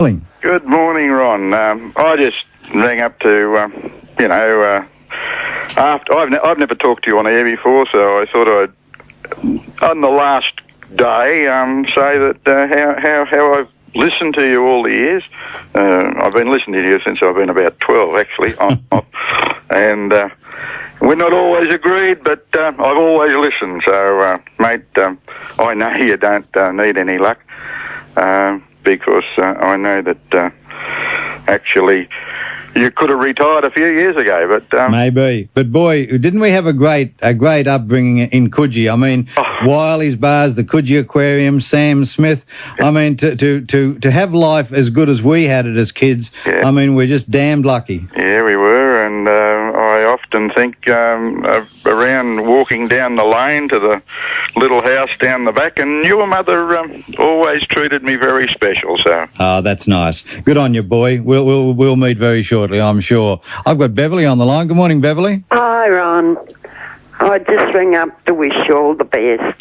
Beverly. Good morning, Ron. I just rang up to, after I've never talked to you on air before, so I thought I'd, on the last day, say that how I've listened to you all the years. I've been listening to you since I've been about 12, actually, and we're not always agreed, but I've always listened. So, mate, I know you don't need any luck, because I know that actually you could have retired a few years ago, but maybe. But boy, didn't we have a great upbringing in Coogee? I mean, Wiley's Bars, the Coogee Aquarium, Sam Smith. I mean, to have life as good as we had it as kids. I mean, we're just damned lucky. Yeah, we were, and I often think around walking down the lane to the little house down the back, and your mother always treated me very special. So. Oh, that's nice. Good on you, boy. We'll meet very shortly, I'm sure. I've got Beverly on the line. Good morning, Beverly. Hi, Ron. I just rang up to wish you all the best.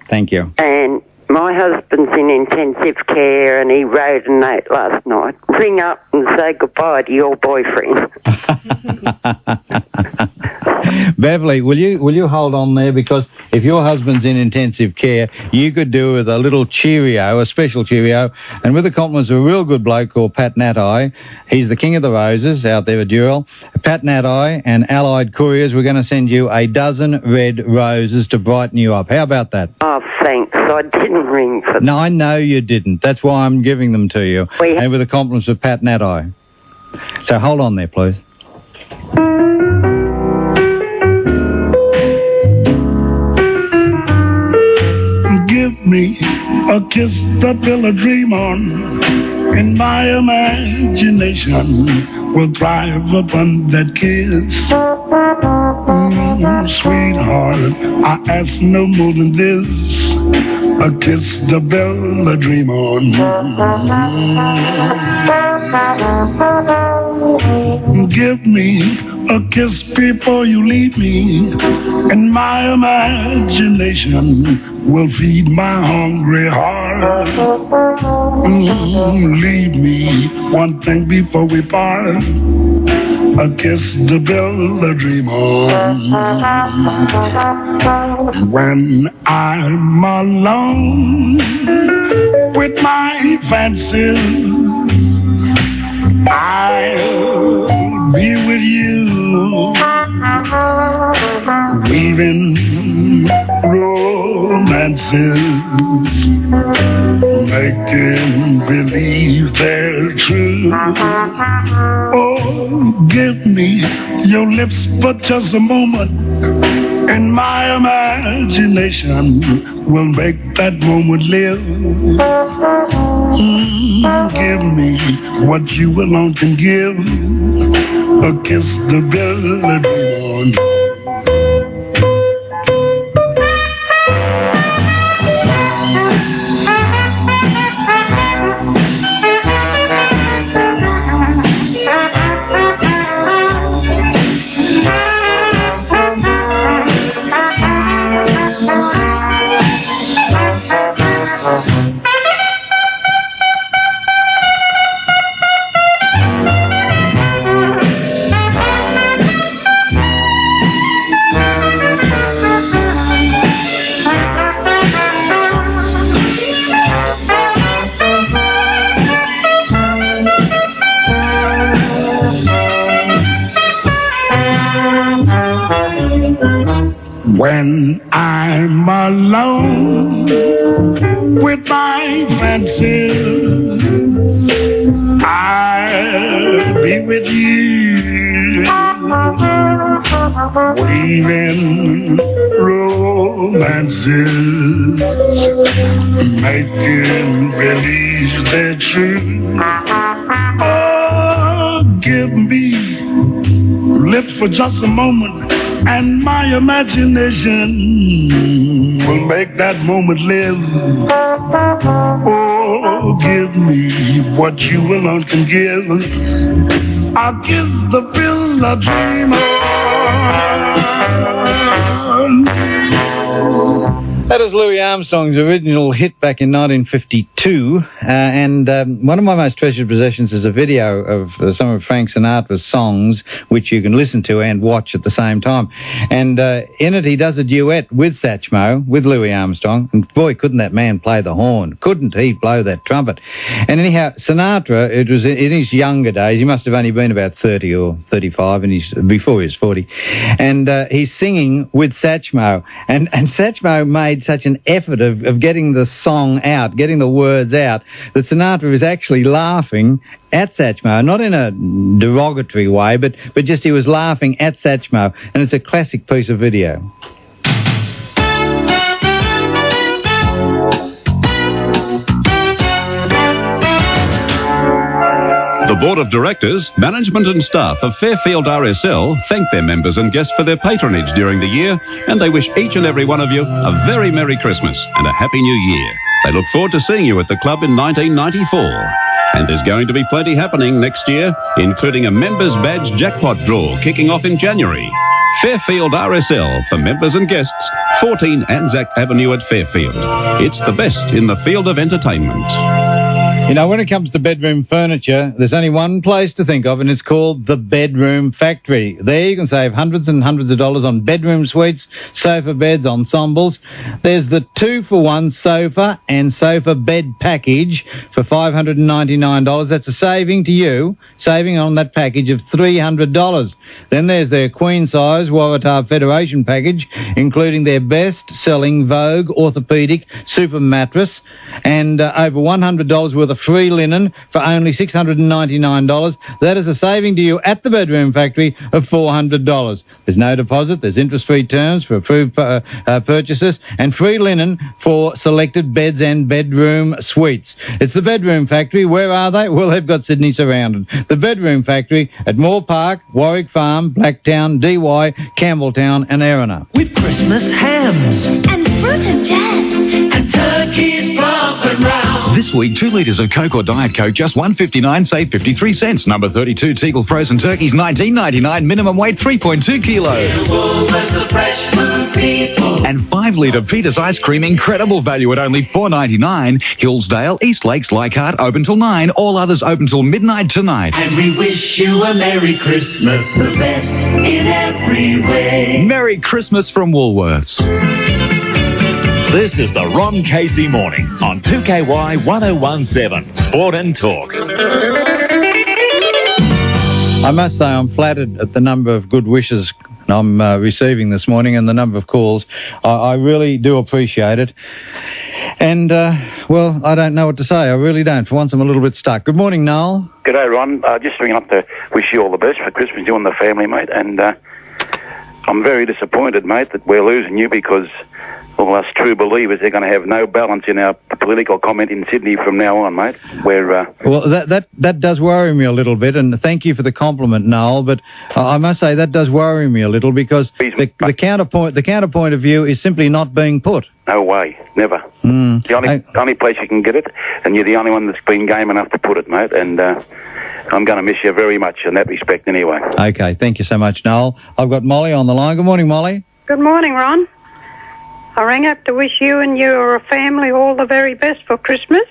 Thank you. And my husband's in intensive care, and he wrote a note last night. Ring up and say goodbye to your boyfriend. Beverly, will you hold on there, because if your husband's in intensive care, you could do with a little cheerio, a special cheerio, and with the compliments of a real good bloke called Pat Natai. He's the king of the roses out there at Dural. Pat Natai and Allied Couriers, we're going to send you a dozen red roses to brighten you up. How about that? Oh, thanks. I didn't ring for them. No, I know you didn't. That's why I'm giving them to you. And with the compliments of Pat Natai. So hold on there, please. Give me a kiss to build a dream on, and my imagination will thrive upon that kiss. Sweetheart, I ask no more than this, a kiss to build a dream on. Give me a kiss before you leave me, and my imagination will feed my hungry heart. Leave me one thing before we part, a kiss to build a dream on. When I'm alone with my fancies, I'll be with you, weaving romances, making believe they're true. Oh, give me your lips for just a moment, and my imagination will make that moment live. Give me what you alone can give, a kiss to build a dream on. When I'm alone with my fancies, I'll be with you, weaving romances, making believe they're true. Oh, give me lips for just a moment, and my imagination will make that moment live. Oh, give me what you alone can give, I'll kiss the pill I dream on. That is Louis Armstrong's original hit back in 1952, and one of my most treasured possessions is a video of some of Frank Sinatra's songs, which you can listen to and watch at the same time. And in it, he does a duet with Satchmo, with Louis Armstrong, and boy, couldn't that man play the horn. Couldn't he blow that trumpet. And anyhow, Sinatra, it was in his younger days, he must have only been about 30 or 35 before he was 40, and he's singing with Satchmo, and Satchmo made such an effort of getting the song out, getting the words out, that Sinatra is actually laughing at Satchmo, not in a derogatory way, but just he was laughing at Satchmo, and it's a classic piece of video. The Board of Directors, management and staff of Fairfield RSL thank their members and guests for their patronage during the year, and they wish each and every one of you a very Merry Christmas and a Happy New Year. They look forward to seeing you at the club in 1994. And there's going to be plenty happening next year, including a members badge jackpot draw kicking off in January. Fairfield RSL for members and guests, 14 Anzac Avenue at Fairfield. It's the best in the field of entertainment. You know, when it comes to bedroom furniture, there's only one place to think of, and it's called the Bedroom Factory. There you can save hundreds and hundreds of dollars on bedroom suites, sofa beds, ensembles. There's the 2-for-1 sofa and sofa bed package for $599. That's a saving to you, saving on that package of $300. Then there's their queen-size Waratah Federation package, including their best-selling Vogue orthopedic super mattress, and over $100 worth of free linen for only $699. That is a saving to you at the Bedroom Factory of $400. There's no deposit, there's interest-free terms for approved purchases, and free linen for selected beds and bedroom suites. It's the Bedroom Factory. Where are they? Well, they've got Sydney surrounded. The Bedroom Factory at Moore Park, Warwick Farm, Blacktown, DY, Campbelltown and Erina. With Christmas hams and fruit and jam and turkeys plump and round. This week, 2 litres of Coke or Diet Coke, just $1.59, save 53 cents. Number 32, Teagle frozen turkeys, $19.99, minimum weight 3.2 kilos. The fresh food people. And 5 litre Peter's ice cream, incredible value at only $4.99. Hillsdale, East Lakes, Leichhardt, open till 9. All others open till midnight tonight. And we wish you a Merry Christmas, the best in every way. Merry Christmas from Woolworths. This is the Ron Casey Morning on 2KY 1017 Sport and Talk. I must say I'm flattered at the number of good wishes I'm receiving this morning and the number of calls. I really do appreciate it. And, well, I don't know what to say. I really don't. For once, I'm a little bit stuck. Good morning, Noel. G'day, Ron. Just ringing up to wish you all the best for Christmas, you and the family, mate. And I'm very disappointed, mate, that we're losing you because all us true believers, they're going to have no balance in our political comment in Sydney from now on, mate. Well, that does worry me a little bit, and thank you for the compliment, Noel, but I must say that does worry me a little because the counterpoint of view is simply not being put. No way. Never. The only place you can get it, and you're the only one that's been game enough to put it, mate, and I'm going to miss you very much in that respect anyway. Okay, thank you so much, Noel. I've got Molly on the line. Good morning, Molly. Good morning, Ron. I rang up to wish you and your family all the very best for Christmas,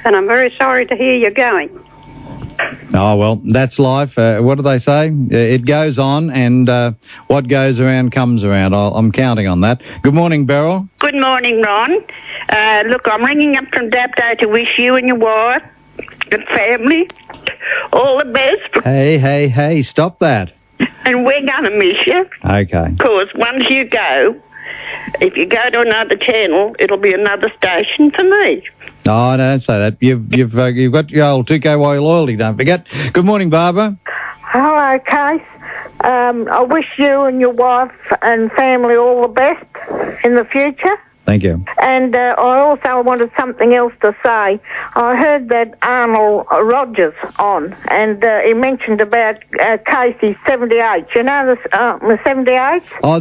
and I'm very sorry to hear you're going. Oh, well, that's life. What do they say? It goes on, and what goes around comes around. I'm counting on that. Good morning, Beryl. Good morning, Ron. Look, I'm ringing up from Dapto to wish you and your wife and family all the best. Hey, stop that. And we're going to miss you. Okay. Because once you go, if you go to another channel, it'll be another station for me. No, don't say that. You've got your old 2KY loyalty, don't forget. Good morning, Barbara. Hello, Case. I wish you and your wife and family all the best in the future. Thank you. And I also wanted something else to say. I heard that Arnold Rogers on, and he mentioned about Casey's 78. You know the 78? Oh,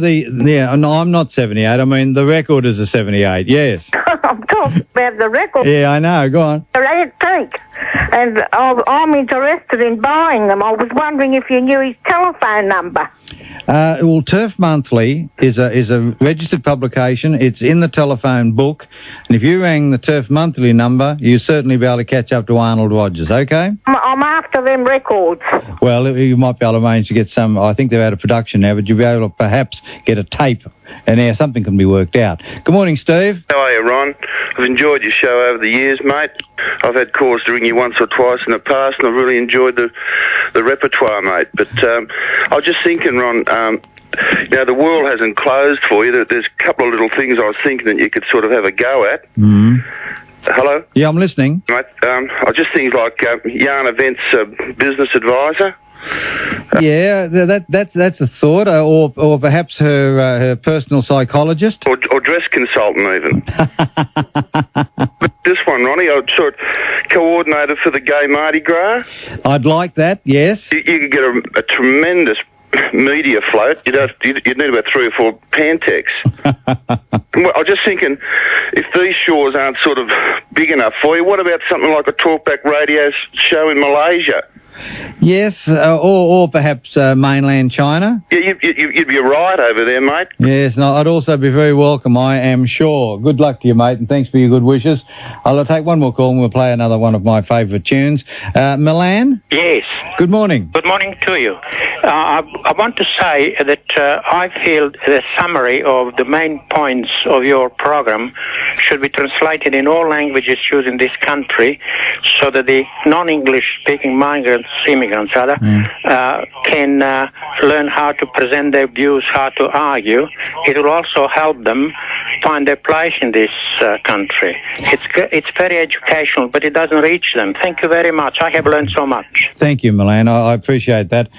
no, I'm not 78. I mean, the record is a 78, yes. I'm talking about the record. Yeah, I know. Go on. They're antique. And I'm interested in buying them. I was wondering if you knew his telephone number. Well, Turf Monthly is a registered publication. It's in the telephone book, and if you rang the Turf Monthly number, you'd certainly be able to catch up to Arnold Rogers. Okay? I'm after them records. Well, you might be able to arrange to get some. I think they're out of production now, but you'll be able to perhaps get a tape. And now something can be worked out. Good morning, Steve. How are you, Ron? I've enjoyed your show over the years, mate. I've had cause to ring you once or twice in the past, and I've really enjoyed the repertoire, mate. But I was just thinking, Ron, the world hasn't closed for you. There's a couple of little things I was thinking that you could sort of have a go at. Hello? Yeah, I'm listening. Mate, I just think like Yarn Events business advisor. Yeah, that's a thought, or perhaps her personal psychologist, or dress consultant even. But this one, Ronnie, I sort of coordinator for the Gay Mardi Gras. I'd like that. Yes, you could get a tremendous media float. You'd need about 3 or 4 Pantex. Well, I was just thinking, if these shores aren't sort of big enough for you, what about something like a talkback radio show in Malaysia? Yes, or perhaps mainland China. Yeah, you'd be a riot over there, mate. Yes, and I'd also be very welcome, I am sure. Good luck to you, mate, and thanks for your good wishes. I'll take one more call and we'll play another one of my favourite tunes. Milan? Yes. Good morning. Good morning to you. I want to say that I feel the summary of the main points of your program should be translated in all languages used in this country so that the non-English speaking immigrants can learn how to present their views, how to argue. It will also help them find their place in this country. It's very educational, but it doesn't reach them. Thank you very much. I have learned so much. Thank you, Milan. I appreciate that.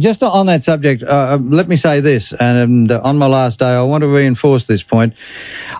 Just on that subject, let me say this, and on my last day, I want to reinforce this point.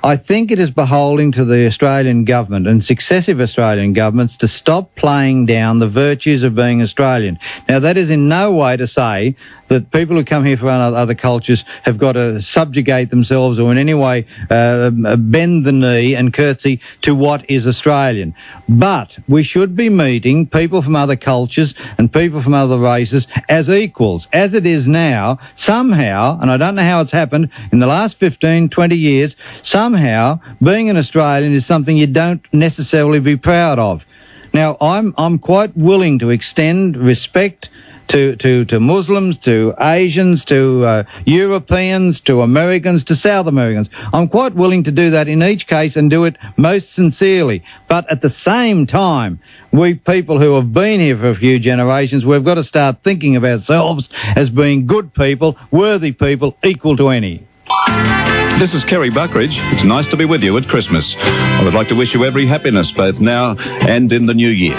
I think it is beholding to the Australian government and successive Australian governments to stop playing down the virtues of being Australian. Now, that is in no way to say that people who come here from other cultures have got to subjugate themselves or in any way bend the knee and curtsy to what is Australian. But we should be meeting people from other cultures and people from other races as equals. As it is now, somehow, and I don't know how it's happened in the last 15, 20 years, somehow being an Australian is something you don't necessarily be proud of. Now, I'm quite willing to extend respect to Muslims, to Asians, to Europeans, to Americans, to South Americans. I'm quite willing to do that in each case and do it most sincerely. But at the same time, we people who have been here for a few generations, we've got to start thinking of ourselves as being good people, worthy people, equal to any. This is Kerry Buckridge. It's nice to be with you at Christmas. I would like to wish you every happiness both now and in the new year.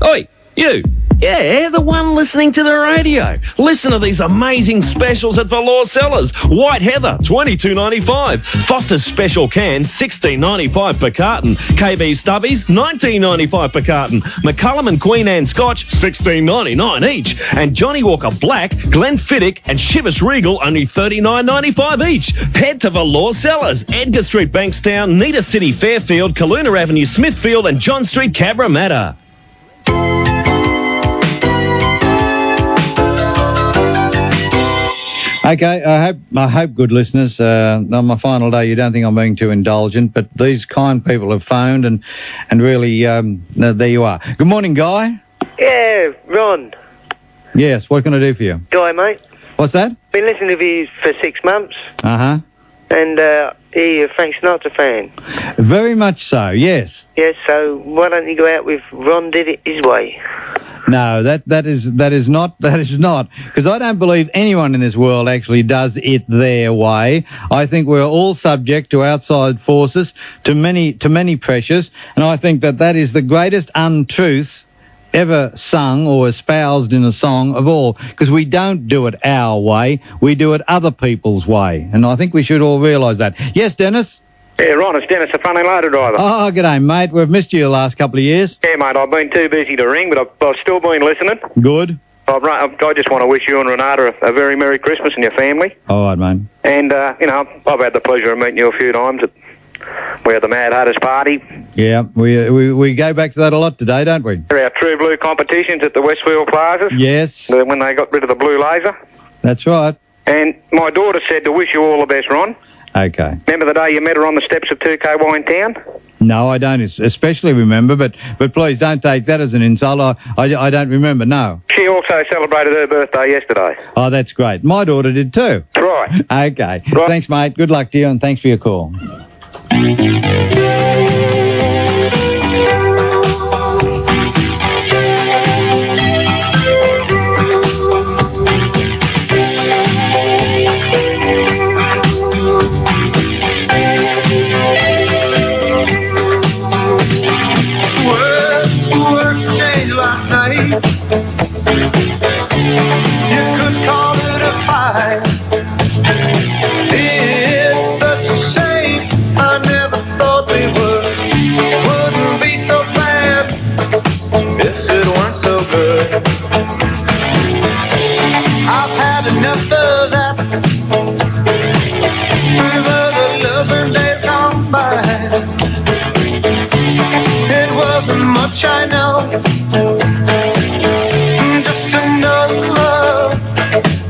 Oi, you! Yeah, the one listening to the radio. Listen to these amazing specials at Valor Cellars. White Heather, $22.95. Foster's Special Can, $16.95 per carton. KB Stubbies, $19.95 per carton. McCullum and Queen Anne Scotch, $16.99 each. And Johnny Walker Black, Glenfiddich and Chivas Regal, only $39.95 each. Head to Valor Cellars, Edgar Street, Bankstown, Nita City, Fairfield, Kaluna Avenue, Smithfield and John Street, Cabramatta. Okay, I hope, good listeners, on my final day you don't think I'm being too indulgent, but these kind people have phoned and really, there you are. Good morning, Guy. Yeah, Ron. Yes, what can I do for you? Guy, mate. What's that? Been listening to you for 6 months. Uh-huh. And you're a Frank Sinatra fan. Very much so, yes. Yes, so why don't you go out with Ron Did It His Way? No, that is not, because I don't believe anyone in this world actually does it their way. I think we're all subject to outside forces, to many pressures, and I think that is the greatest untruth ever sung or espoused in a song of all, because we don't do it our way, we do it other people's way, and I think we should all realise that. Yes, Dennis? Yeah, Ron, it's Dennis, the front-end loader driver. Oh, g'day, mate. We've missed you the last couple of years. Yeah, mate, I've been too busy to ring, but I've still been listening. Good. I just want to wish you and Renata a very Merry Christmas and your family. All right, mate. And, I've had the pleasure of meeting you a few times at We had the Mad Hatters Party. Yeah, we go back to that a lot today, don't we? Our True Blue competitions at the Westfield Plazas. Yes. When they got rid of the blue laser. That's right. And my daughter said to wish you all the best, Ron. Okay. Remember the day you met her on the steps of 2KY in town? No, I don't especially remember, but please don't take that as an insult. I don't remember, no. She also celebrated her birthday yesterday. Oh, that's great. My daughter did too. Right. Okay. Right. Thanks, mate. Good luck to you, and thanks for your call. Words changed last night. You could call it a fight. It's such a shame. I never thought we wouldn't be so bad if it weren't so good. I've had enough of that. With other loving days gone by. It wasn't much, I know. Just enough love,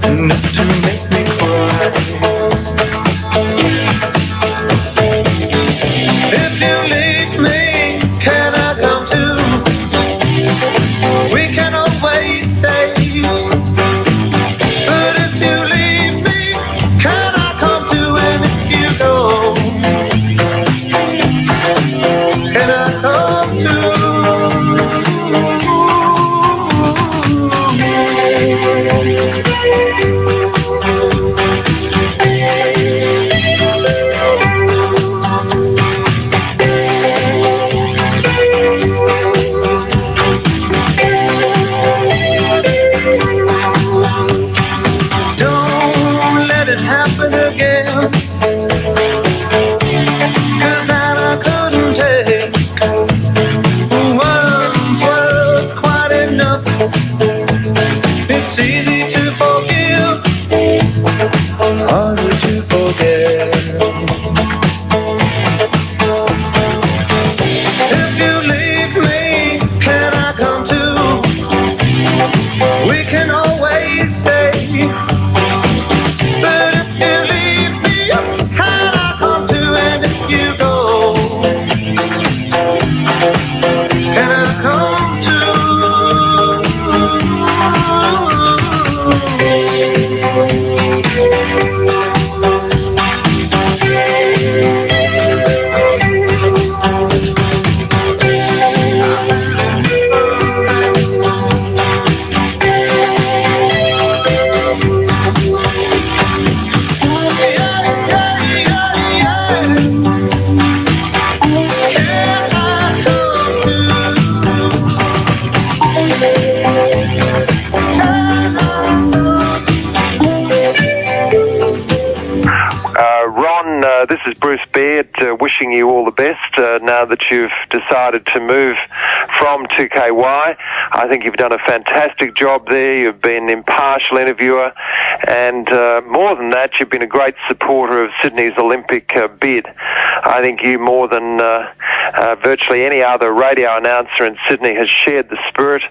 enough to make me cry. If you leave me, can I come too? We can always stay. But if you leave me, can I come too? And if you go, can I come too? Don't let it happen again. 'Cause that I couldn't take. Once was quite enough. It's easy to forgive, harder to forget. If you leave me, can I come too? We can always stay. But if you leave me, can I come too? And if you go, can I come Ron, this is Bruce Baird wishing you all the best now that you've decided to move from 2KY. I think you've done a fantastic job there. You've been an impartial interviewer, and more than that, you've been a great supporter of Sydney's Olympic bid. I think you, more than virtually any other radio announcer in Sydney, has shared the spirit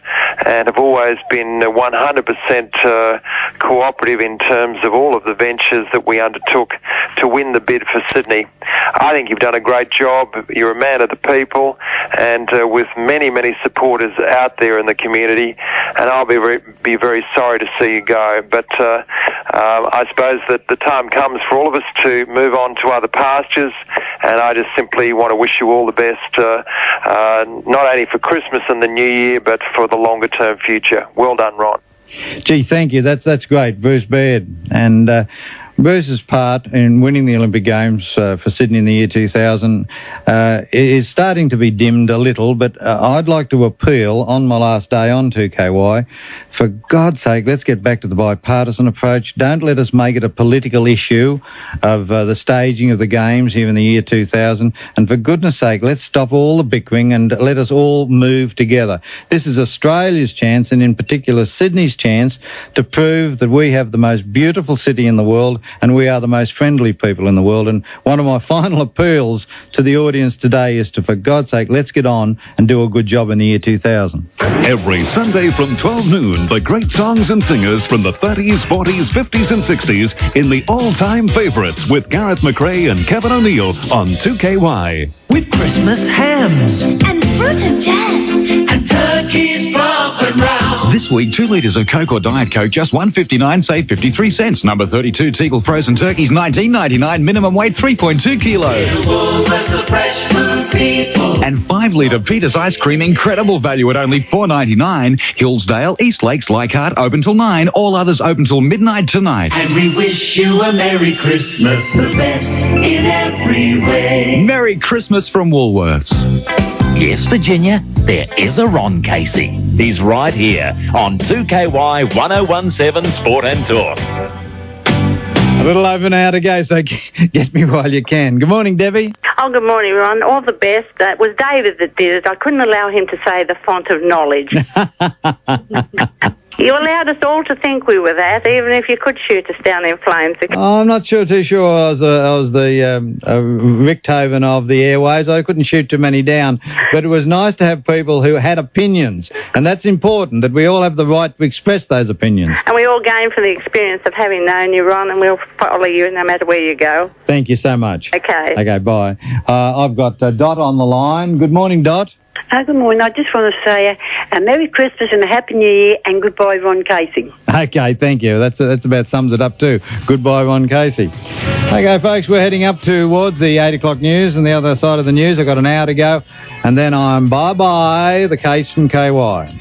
and have always been 100% cooperative in terms of all of the ventures that we undertook to win the bid for Sydney. I think you've done a great job. You're a man of the people, and with many, many supporters out there in the community, and I'll be very sorry to see you go. But I suppose that the time comes for all of us to move on to other pastures, and I just simply want to wish you all the best, not only for Christmas and the New Year, but for the longer-term future. Well done, Ron. Gee, thank you. That's great, Bruce Baird. And Bruce's part in winning the Olympic Games for Sydney in the year 2000 is starting to be dimmed a little, but I'd like to appeal on my last day on 2KY, for God's sake, let's get back to the bipartisan approach. Don't let us make it a political issue of the staging of the Games here in the year 2000. And for goodness sake, let's stop all the bickering and let us all move together. This is Australia's chance, and in particular Sydney's chance, to prove that we have the most beautiful city in the world, and we are the most friendly people in the world. And one of my final appeals to the audience today is to, for God's sake, let's get on and do a good job in the year 2000. Every Sunday from 12 noon, the great songs and singers from the 30s, 40s, 50s and 60s in the all-time favourites with Gareth McRae and Kevin O'Neill on 2KY. With Christmas hams And fruit and jam. and turkeys bumping round. This week, 2 litres of Coke or Diet Coke, just $1.59, save 53 cents. Number 32, Teagle frozen turkeys, $19.99. Minimum weight, 3.2 kilos. Woolworths, the fresh food people. And 5 litre Peter's ice cream, incredible value at only $4.99. Hillsdale, East Lakes, Leichhardt, open till 9. All others open till midnight tonight. And we wish you a Merry Christmas, the best in every way. Merry Christmas from Woolworths. Yes, Virginia, there is a Ron Casey. He's right here on 2KY 1017 Sport and Talk. A little over an hour to go, so get me while you can. Good morning, Debbie. Oh, good morning, Ron. All the best. It was David that did it. I couldn't allow him to say the font of knowledge. You allowed us all to think we were that, even if you could shoot us down in flames. I'm not too sure I was the Richthofen of the airwaves. I couldn't shoot too many down. But it was nice to have people who had opinions. And that's important, that we all have the right to express those opinions. And we all gain from the experience of having known you, Ron, and we'll follow you no matter where you go. Thank you so much. Okay. Okay, bye. I've got Dot on the line. Good morning, Dot. Good morning. I just want to say a Merry Christmas and a Happy New Year and goodbye, Ron Casey. Okay, thank you. That's about sums it up too. Goodbye, Ron Casey. Okay, folks, we're heading up towards the 8 o'clock news, and the other side of the news, I've got an hour to go, and then I'm bye-bye, the case from KY.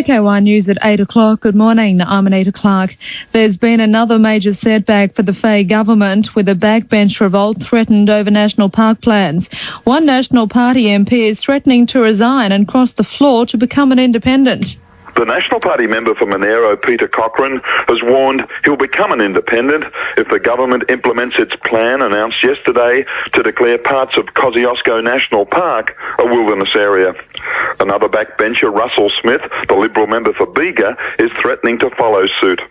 KY News at 8 o'clock. Good morning, I'm Anita Clark. There's been another major setback for the Fay government, with a backbench revolt threatened over national park plans. One National Party MP is threatening to resign and cross the floor to become an independent. The National Party member for Monero, Peter Cochrane, has warned he'll become an independent if the government implements its plan announced yesterday to declare parts of Kosciuszko National Park a wilderness area. Another backbencher, Russell Smith, the Liberal member for Bega, is threatening to follow suit,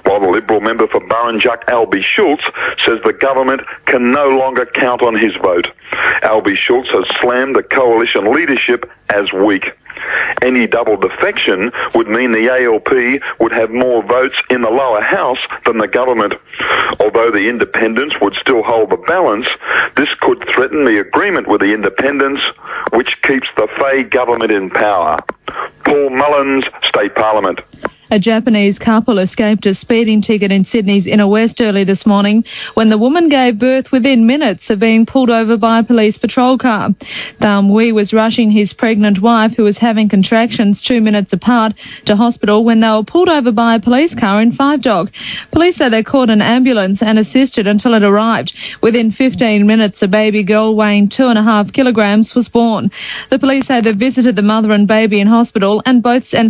while the Liberal member for Burrinjuck, Albie Schultz, says the government can no longer count on his vote. Albie Schultz has slammed the coalition leadership as weak. Any double defection would mean the ALP would have more votes in the lower house than the government. Although the independents would still hold the balance, this could threaten the agreement with the independents, which keeps the Fay government in power. Paul Mullins, State Parliament. A Japanese couple escaped a speeding ticket in Sydney's Inner West early this morning when the woman gave birth within minutes of being pulled over by a police patrol car. Tham Wee was rushing his pregnant wife, who was having contractions 2 minutes apart, to hospital when they were pulled over by a police car in Five Dog. Police say they called an ambulance and assisted until it arrived. Within 15 minutes, a baby girl weighing 2.5 kilograms was born. The police say they visited the mother and baby in hospital and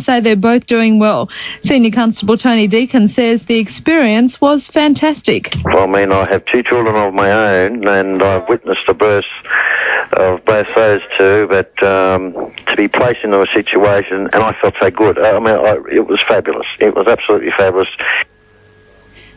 say they're both doing well. Senior Constable Tony Deacon says the experience was fantastic. Well, I mean, I have 2 children of my own, and I've witnessed the birth of both those two, but to be placed into a situation, and I felt so good. It was fabulous. It was absolutely fabulous.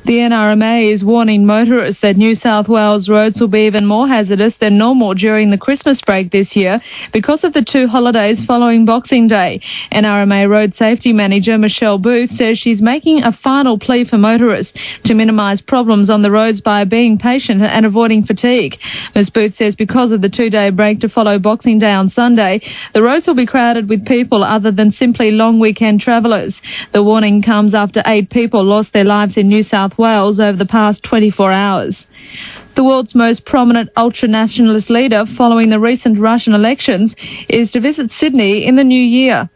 The NRMA is warning motorists that New South Wales roads will be even more hazardous than normal during the Christmas break this year because of the 2 holidays following Boxing Day. NRMA Road Safety Manager Michelle Booth says she's making a final plea for motorists to minimise problems on the roads by being patient and avoiding fatigue. Ms Booth says because of the 2-day break to follow Boxing Day on Sunday, the roads will be crowded with people other than simply long weekend travellers. The warning comes after 8 people lost their lives in New South Wales over the past 24 hours. The world's most prominent ultra-nationalist leader following the recent Russian elections is to visit Sydney in the new year.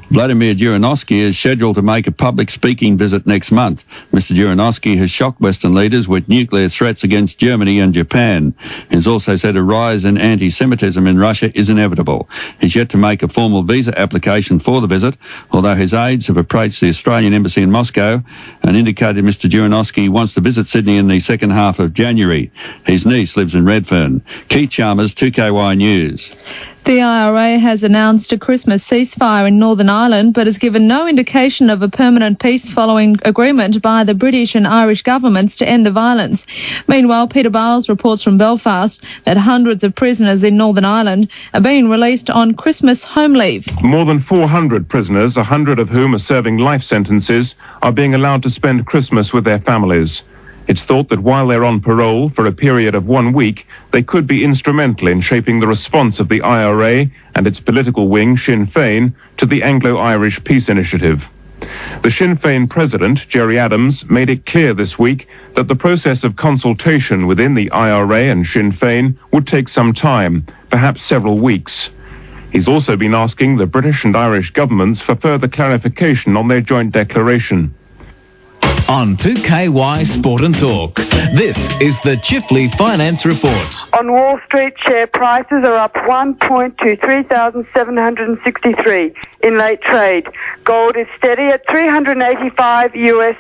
Vladimir Zhirinovsky is scheduled to make a public speaking visit next month. Mr. Zhirinovsky has shocked Western leaders with nuclear threats against Germany and Japan. He's also said a rise in anti-Semitism in Russia is inevitable. He's yet to make a formal visa application for the visit, although his aides have approached the Australian Embassy in Moscow and indicated Mr. Zhirinovsky wants to visit Sydney in the second half of January. His niece lives in Redfern. Keith Chalmers, 2KY News. The IRA has announced a Christmas ceasefire in Northern Ireland, but has given no indication of a permanent peace following agreement by the British and Irish governments to end the violence. Meanwhile, Peter Biles reports from Belfast that hundreds of prisoners in Northern Ireland are being released on Christmas home leave. More than 400 prisoners, 100 of whom are serving life sentences, are being allowed to spend Christmas with their families. It's thought that while they're on parole for a period of 1 week, they could be instrumental in shaping the response of the IRA and its political wing, Sinn Féin, to the Anglo-Irish Peace Initiative. The Sinn Féin president, Gerry Adams, made it clear this week that the process of consultation within the IRA and Sinn Féin would take some time, perhaps several weeks. He's also been asking the British and Irish governments for further clarification on their joint declaration. On 2KY Sport and Talk, this is the Chifley Finance Report. On Wall Street, share prices are up 1 point to 3,763 in late trade. Gold is steady at $385 US.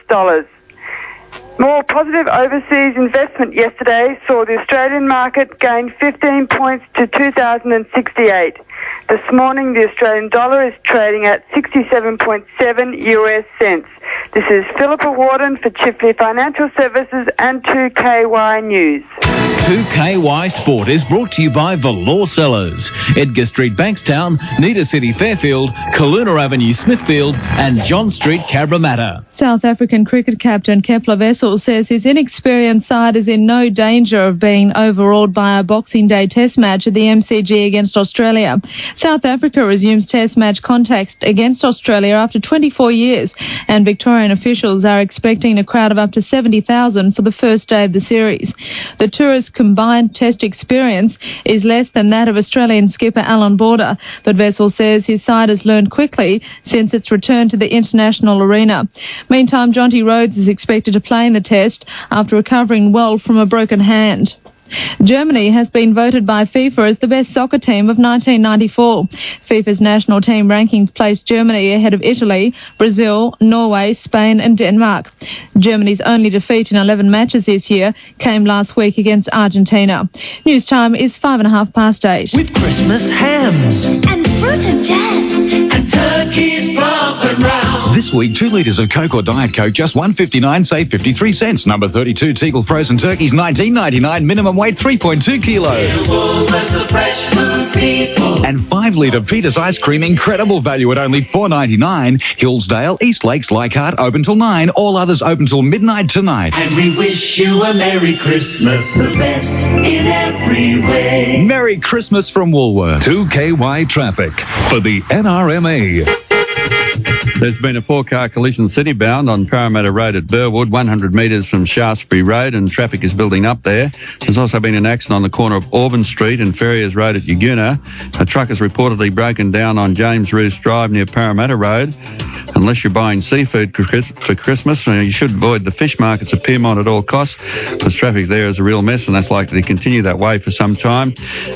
More positive overseas investment yesterday saw the Australian market gain 15 points to 2,068. This morning, the Australian dollar is trading at 67.7 US cents. This is Philippa Warden for Chifley Financial Services and 2KY News. 2KY Sport is brought to you by Valor Cellars, Edgar Street, Bankstown, Nita City, Fairfield, Kaluna Avenue, Smithfield, and John Street, Cabramatta. South African cricket captain Kepler Wessel says his inexperienced side is in no danger of being overawed by a Boxing Day test match at the MCG against Australia. South Africa resumes test match contacts against Australia after 24 years, and Victorian officials are expecting a crowd of up to 70,000 for the first day of the series. The tourist combined test experience is less than that of Australian skipper Alan Border, but Wessel says his side has learned quickly since its return to the international arena. Meantime, Jonty Rhodes is expected to play in the test after recovering well from a broken hand. Germany has been voted by FIFA as the best soccer team of 1994. FIFA's national team rankings placed Germany ahead of Italy, Brazil, Norway, Spain and Denmark. Germany's only defeat in 11 matches this year came last week against Argentina. News time is 8:05. With Christmas hams and fruit and jam and turkeys bumping round. This week, 2 litres of Coke or Diet Coke, just $1.59, save 53 cents. Number 32, Teagle frozen turkeys, $19.99. Minimum weight, 3.2 kilos. And 5 litre Peter's ice cream, incredible value at only $4.99. Hillsdale, East Lakes, Leichhardt, open till 9. All others open till midnight tonight. And we wish you a Merry Christmas, the best in every way. Merry Christmas from Woolworths. 2KY Traffic for the NRMA. There's been a 4-car collision city-bound on Parramatta Road at Burwood, 100 metres from Shaftesbury Road, and traffic is building up there. There's also been an accident on the corner of Auburn Street and Ferriers Road at Yaguna. A truck has reportedly broken down on James Roos Drive near Parramatta Road. Unless you're buying seafood for Christmas, you should avoid the fish markets at Pyrmont at all costs, because traffic there is a real mess, and that's likely to continue that way for some time.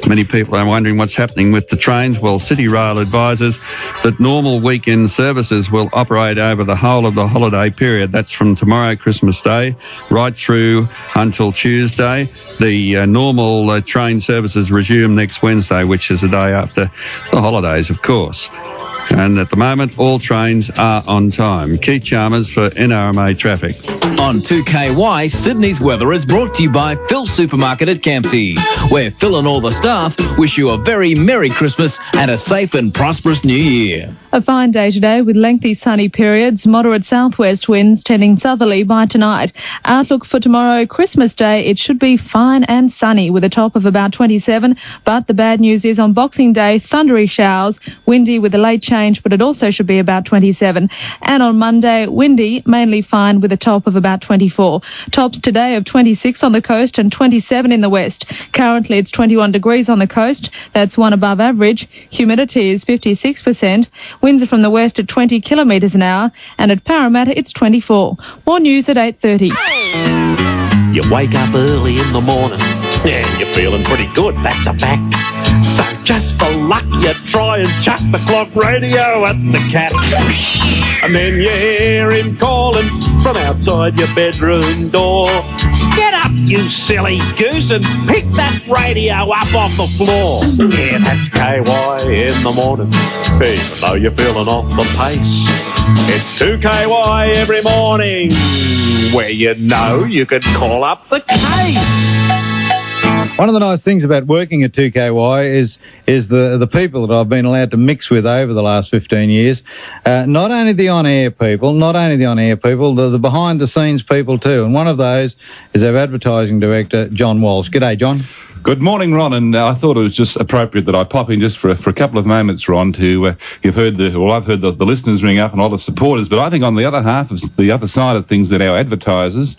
Many people are wondering what's happening with the trains. Well, City Rail advises that normal weekend services will operate over the whole of the holiday period. That's from tomorrow, Christmas Day, right through until Tuesday. The normal train services resume next Wednesday, which is the day after the holidays, of course. And at the moment, all trains are on time. Keith Chalmers for NRMA Traffic. On 2KY, Sydney's weather is brought to you by Phil Supermarket at Campsie, where Phil and all the staff wish you a very Merry Christmas and a safe and prosperous New Year. A fine day today with lengthy sunny periods, moderate southwest winds tending southerly by tonight. Outlook for tomorrow, Christmas Day, it should be fine and sunny with a top of about 27, but the bad news is on Boxing Day, thundery showers, windy with a late change, but it also should be about 27. And on Monday, windy, mainly fine with a top of about 24. Tops today of 26 on the coast and 27 in the west. Currently it's 21 degrees on the coast, that's one above average. Humidity is 56%. Winds are from the west at 20 kilometres an hour, and at Parramatta it's 24. More news at 8:30. You wake up early in the morning and you're feeling pretty good, that's a fact. So just for luck you try and chuck the clock radio at the cat. And then you hear him calling from outside your bedroom door. Get up, you silly goose, and pick that radio up off the floor. Yeah, that's KY in the morning, even though you're feeling off the pace. It's 2KY every morning, where you know you could call up the case. One of the nice things about working at 2KY is the people that I've been allowed to mix with over the last 15 years. Not only the on-air people, the behind-the-scenes people too. And one of those is our advertising director, John Walsh. G'day, John. Good morning, Ron, and I thought it was just appropriate that I pop in just for a couple of moments, Ron, to, I've heard the listeners ring up and all the supporters, but I think on the other side of things that our advertisers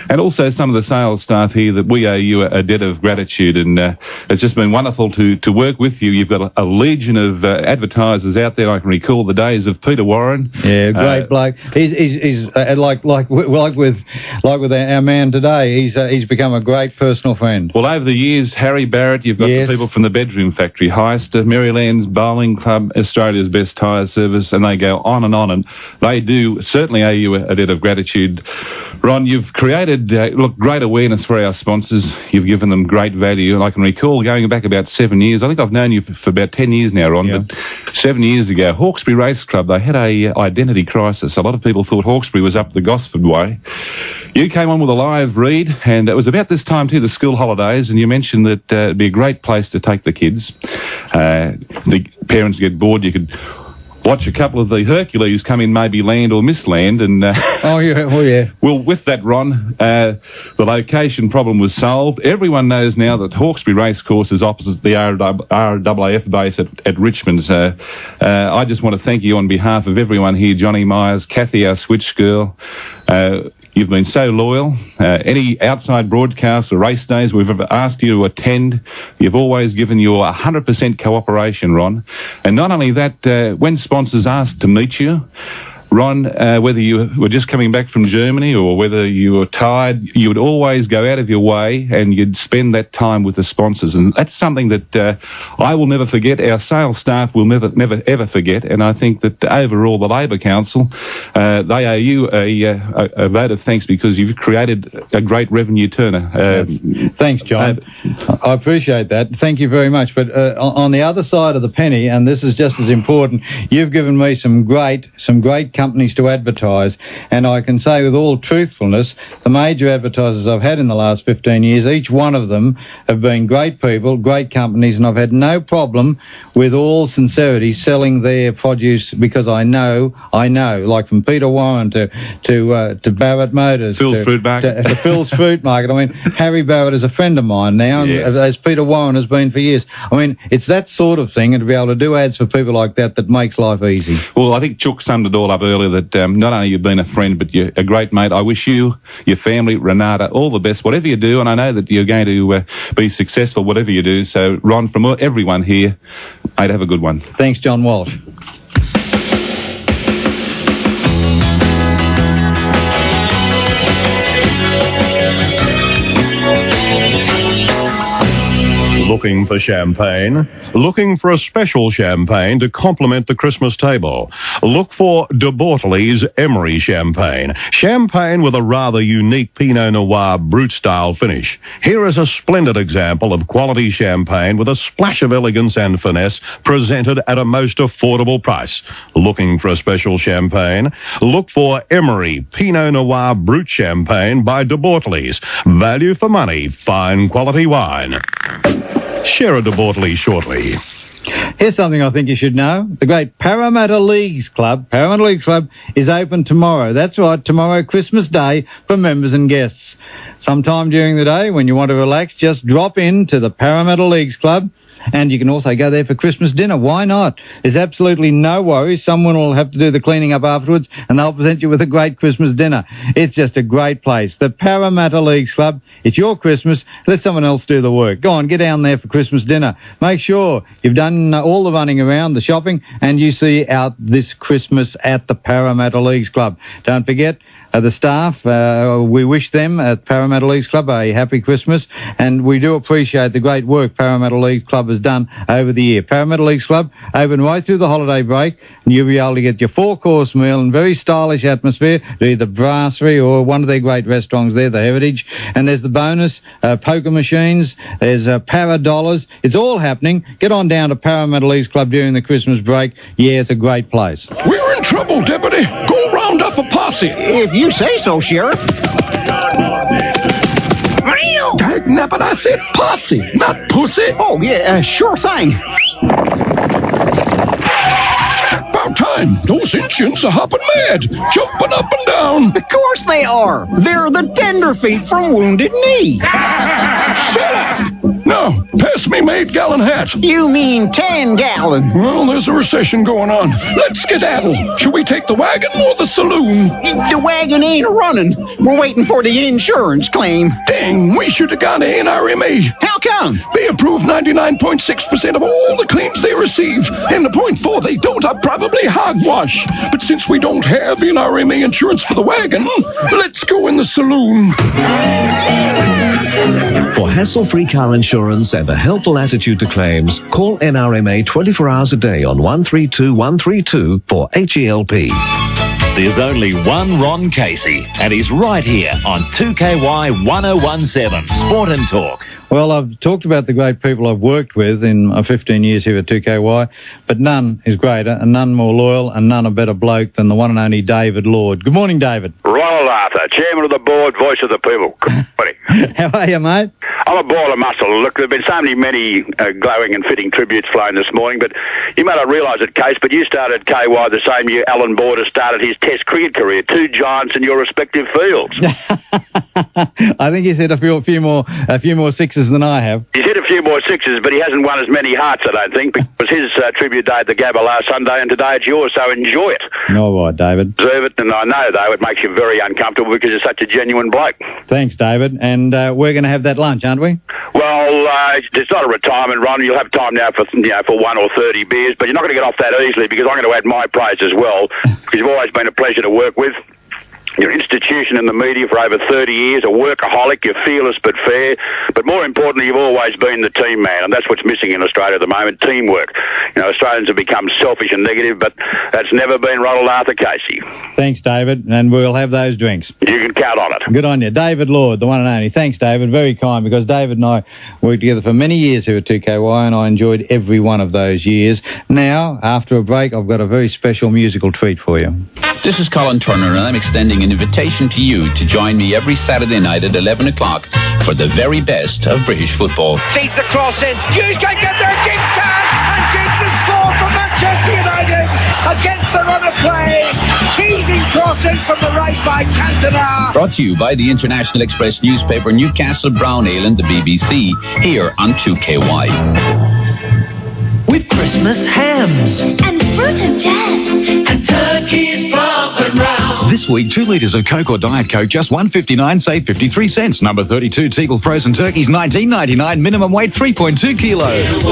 and also some of the sales staff here, that we owe you a debt of gratitude, and it's just been wonderful to work with you. You've got a legion of advertisers out there. I can recall the days of Peter Warren. Yeah, great bloke. He's like with our man today. He's become a great personal friend. Well, over the years, Harry Barrett, you've got the people from the Bedroom Factory, Heister, Maryland's Bowling Club, Australia's Best Tyre Service, and they go on, and they do certainly owe you a debt of gratitude. Ron, you've created great awareness for our sponsors. You've given them great value, and I can recall going back about 7 years. I think I've known you for about 10 years now, Ron, but 7 years ago, Hawkesbury Race Club, they had a identity crisis. A lot of people thought Hawkesbury was up the Gosford way. You came on with a live read, and it was about this time too, the school holidays, and you mentioned that it'd be a great place to take the kids. The parents get bored, you could watch a couple of the Hercules come in, maybe land or miss land, and oh yeah. Well, with that, Ron, the location problem was solved. Everyone knows now that Hawkesbury Racecourse is opposite the RAAF base at Richmond. So I just want to thank you on behalf of everyone here, Johnny Myers, Kathy, our switch girl. You've been so loyal. Any outside broadcasts or race days we've ever asked you to attend, you've always given your 100% cooperation, Ron. And not only that, when sponsors asked to meet you, Ron, whether you were just coming back from Germany or whether you were tired, you would always go out of your way and you'd spend that time with the sponsors. And that's something that I will never forget. Our sales staff will never, ever forget. And I think that overall, the Labor Council, they owe you a vote of thanks because you've created a great revenue turner. Thanks, John. I appreciate that. Thank you very much. But on the other side of the penny, and this is just as important, you've given me some great companies to advertise, and I can say with all truthfulness, the major advertisers I've had in the last 15 years, each one of them have been great people, great companies, and I've had no problem with all sincerity selling their produce because I know, like from Peter Warren to Barrett Motors, Phil's Fruit Market. to Phil's Fruit Market. I mean, Harry Barrett is a friend of mine now, as Peter Warren has been for years. I mean, it's that sort of thing, and to be able to do ads for people like that makes life easy. Well, I think Chook summed it all up earlier that not only you've been a friend, but you're a great mate. I wish you, your family, Renata, all the best, whatever you do, and I know that you're going to be successful, whatever you do. So, Ron, from everyone here, mate, have a good one. Thanks, John Walsh. Looking for champagne? Looking for a special champagne to complement the Christmas table? Look for De Bortoli's Emery Champagne. Champagne with a rather unique Pinot Noir Brut-style finish. Here is a splendid example of quality champagne with a splash of elegance and finesse presented at a most affordable price. Looking for a special champagne? Look for Emery Pinot Noir Brut Champagne by De Bortoli's. Value for money, fine quality wine. Share a De Bortoli shortly. Here's something I think you should know. The great Parramatta Leagues Club is open tomorrow. That's right, tomorrow, Christmas Day, for members and guests. Sometime during the day, when you want to relax, just drop in to the Parramatta Leagues Club, and you can also go there for Christmas dinner. Why not? There's absolutely no worries. Someone will have to do the cleaning up afterwards, and they'll present you with a great Christmas dinner. It's just a great place. The Parramatta Leagues Club. It's your Christmas. Let someone else do the work. Go on, get down there for Christmas dinner. Make sure you've done all the running around, the shopping, and you see out this Christmas at the Parramatta Leagues Club. Don't forget, the staff, we wish them at Parramatta Leagues Club a happy Christmas, and we do appreciate the great work Parramatta Leagues Club has done over the year. Parramatta Leagues Club, open right through the holiday break, and you'll be able to get your 4-course meal in very stylish atmosphere to either Brasserie or one of their great restaurants there, the Heritage. And there's the bonus, poker machines, there's Paradollars. It's all happening. Get on down to Parramatta Leagues Club during the Christmas break. Yeah, it's a great place. We're in trouble, Deputy. Go round up a posse. If you say so, Sheriff. Dag nabbit, I said posse, not pussy. Oh, yeah, sure thing. About time. Those Indians are hopping mad, jumping up and down. Of course they are. They're the tenderfeet from Wounded Knee. Shut up. No, pass me my 8-gallon hat. You mean 10-gallon. Well, there's a recession going on. Let's skedaddle. Should we take the wagon or the saloon? The wagon ain't running. We're waiting for the insurance claim. Dang, we should have gone to NRMA. How come? They approve 99.6% of all the claims they receive, and the 0.4 they don't are probably hogwash. But since we don't have NRMA insurance for the wagon, let's go in the saloon. For hassle-free car insurance and a helpful attitude to claims, call NRMA 24 hours a day on 132 132 for HELP. There's only one Ron Casey, and he's right here on 2KY 1017 Sport and Talk. Well, I've talked about the great people I've worked with in my 15 years here at 2KY, but none is greater and none more loyal and none a better bloke than the one and only David Lord. Good morning, David. Ronald Arthur, Chairman of the Board, Voice of the People. Good morning. How are you, mate? I'm a ball of muscle. Look, there have been so many glowing and fitting tributes flown this morning, but you may not realise it, Case, but you started KY the same year Alan Border started his Test cricket career. 2 giants in your respective fields. I think he's hit a few more sixes than I have. He's hit a few more sixes, but he hasn't won as many hearts, I don't think, because his tribute day at the Gabba last Sunday, and today it's yours, so enjoy it. All right, David. Deserve it, and I know, though, it makes you very uncomfortable because you're such a genuine bloke. Thanks, David, and we're going to have that lunch, aren't we? Well, it's not a retirement, Ron. You'll have time now for 1 or 30 beers, but you're not going to get off that easily because I'm going to add my praise as well, because you've always been a pleasure to work with. You're an institution in the media for over 30 years, a workaholic, you're fearless but fair, but more importantly, you've always been the team man, and that's what's missing in Australia at the moment, teamwork. You know, Australians have become selfish and negative, but that's never been Ronald Arthur Casey. Thanks, David, and we'll have those drinks. You can count on it. Good on you. David Lord, the one and only. Thanks, David. Very kind, because David and I worked together for many years here at 2KY, and I enjoyed every one of those years. Now, after a break, I've got a very special musical treat for you. This is Colin Turner, and I'm extending an invitation to you to join me every Saturday night at 11 o'clock for the very best of British football. Feeds the cross in. Hughes can get there. Giggs can. And Giggs has scored for Manchester United against the run of play. Teasing cross in from the right by Cantona. Brought to you by the International Express newspaper, Newcastle Brown Ale and the BBC, here on 2KY. With Christmas hams. And fruit and jam. And turkeys plump and round. This week, 2 litres of Coke or Diet Coke, just $1.59, save 53 cents. Number 32, Teagle frozen turkeys, $19.99. Minimum weight, 3.2 kilos.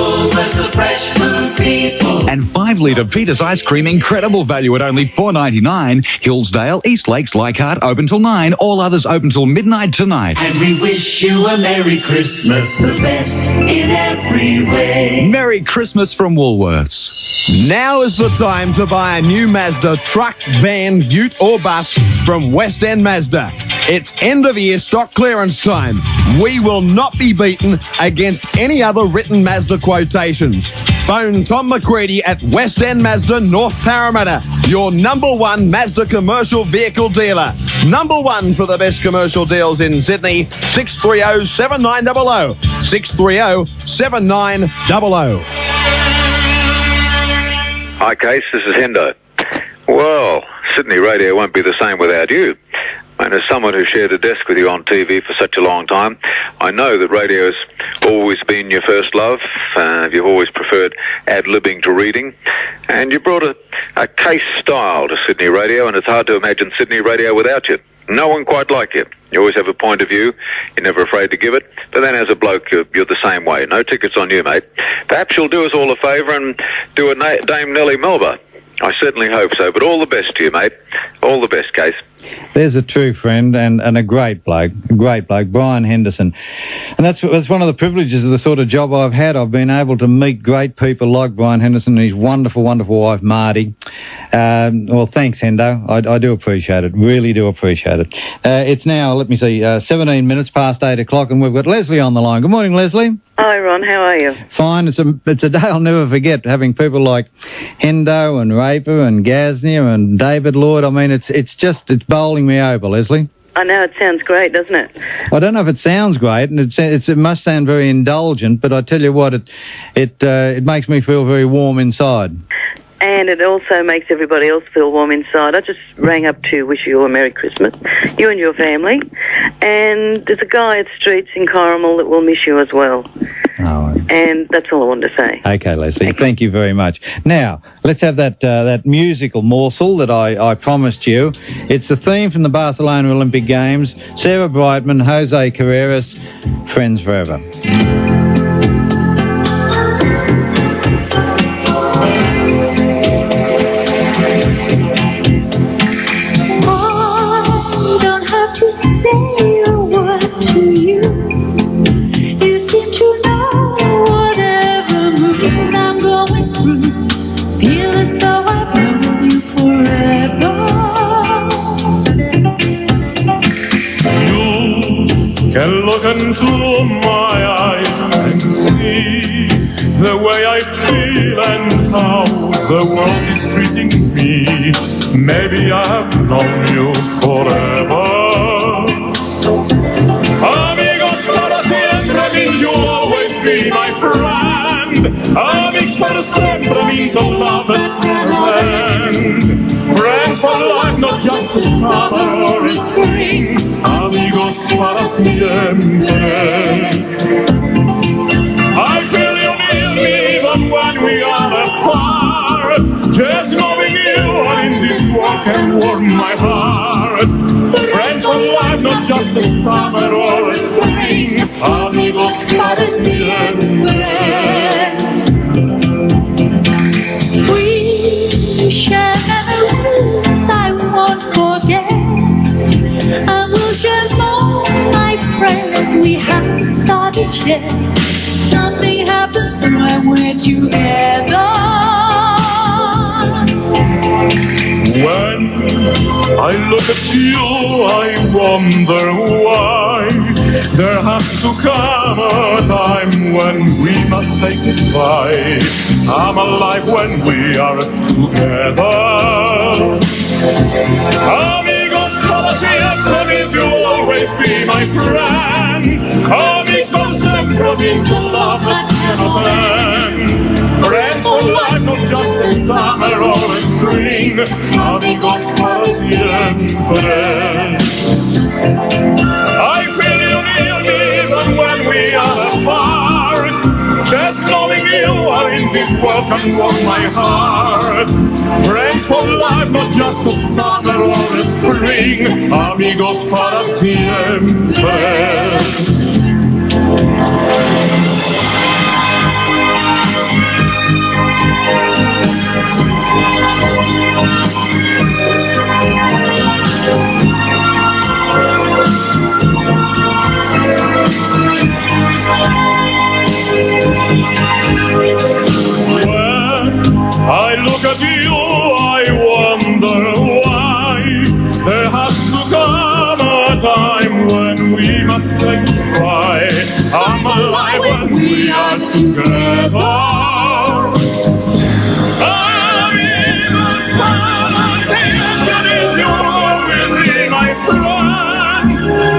The fresh food people. And 5 5-litre Peter's Ice Cream, incredible value at only $4.99. Hillsdale, East Lakes, Leichhardt, open till 9. All others open till midnight tonight. And we wish you a Merry Christmas, the best in every way. Merry Christmas from Woolworths. Now is the time to buy a new Mazda truck, van, ute or bus from West End Mazda. It's end of year stock clearance time. We will not be beaten against any other written Mazda quotations. Phone Tom McCready at West End Mazda, North Parramatta, your #1 Mazda commercial vehicle dealer. #1 for the best commercial deals in Sydney, 630-7900, 630-7900. Hi, Case. This is Hendo. Well, Sydney radio won't be the same without you. And as someone who shared a desk with you on TV for such a long time, I know that radio has always been your first love. You've always preferred ad-libbing to reading. And you brought a case style to Sydney radio, and it's hard to imagine Sydney radio without you. No one quite like you. You always have a point of view. You're never afraid to give it. But then as a bloke, you're the same way. No tickets on you, mate. Perhaps you'll do us all a favour and do a Dame Nellie Melba. I certainly hope so. But all the best to you, mate. All the best, Case. There's a true friend and a great bloke, Brian Henderson. And that's one of the privileges of the sort of job I've had. I've been able to meet great people like Brian Henderson and his wonderful, wonderful wife, Marty. Well, thanks, Hendo. I do appreciate it, really do appreciate it. It's now, 17 minutes past 8 o'clock, and we've got Leslie on the line. Good morning, Leslie. Hi, Ron. How are you? Fine. It's a day I'll never forget, having people like Hendo and Raper and Gaznia and David Lloyd. I mean, it's bowling me over, Leslie. I know, it sounds great, doesn't it? I don't know if it sounds great, and it must sound very indulgent, but I tell you what, it makes me feel very warm inside. And it also makes everybody else feel warm inside. I just rang up to wish you a Merry Christmas, you and your family. And there's a guy at Streets in Corrimal that will miss you as well. Oh. And that's all I wanted to say. Okay, Leslie, thank you very much. Now, let's have that musical morsel that I promised you. It's the theme from the Barcelona Olympic Games. Sarah Brightman, Jose Carreras, Friends Forever. Can look into my eyes and see the way I feel and how the world is treating me. Maybe I have known you forever. Amigos para siempre means you'll always be my friend. Amigos para siempre means a love that never ends. Friends for life, not just a summer or a spring. Amigos para siempre. I feel you near me even when we are apart. Just knowing you are in this world can warm my heart. Friends for life, not just a summer or a spring. Amigos para siempre. We share memories I won't forget. And we'll share more, my friend. We haven't started yet. Something happens when we're together. When I look at you, I wonder why. There has to come a time when we must say goodbye. I'm alive when we are together. Amigos para siempre means you'll always be my friend. Amigos siempre means a love that never ends. Friends for life, not just in summer or in spring. Amigos para siempre. I feel you near me even when we are apart. Just knowing you are in this world can warm my heart. Friends for life, not just a summer or a spring. Amigos para siempre. look at you, I wonder why. There has to come a time when we must say goodbye. I'm alive when we are together. I'm in the summer season, is you always be my friend.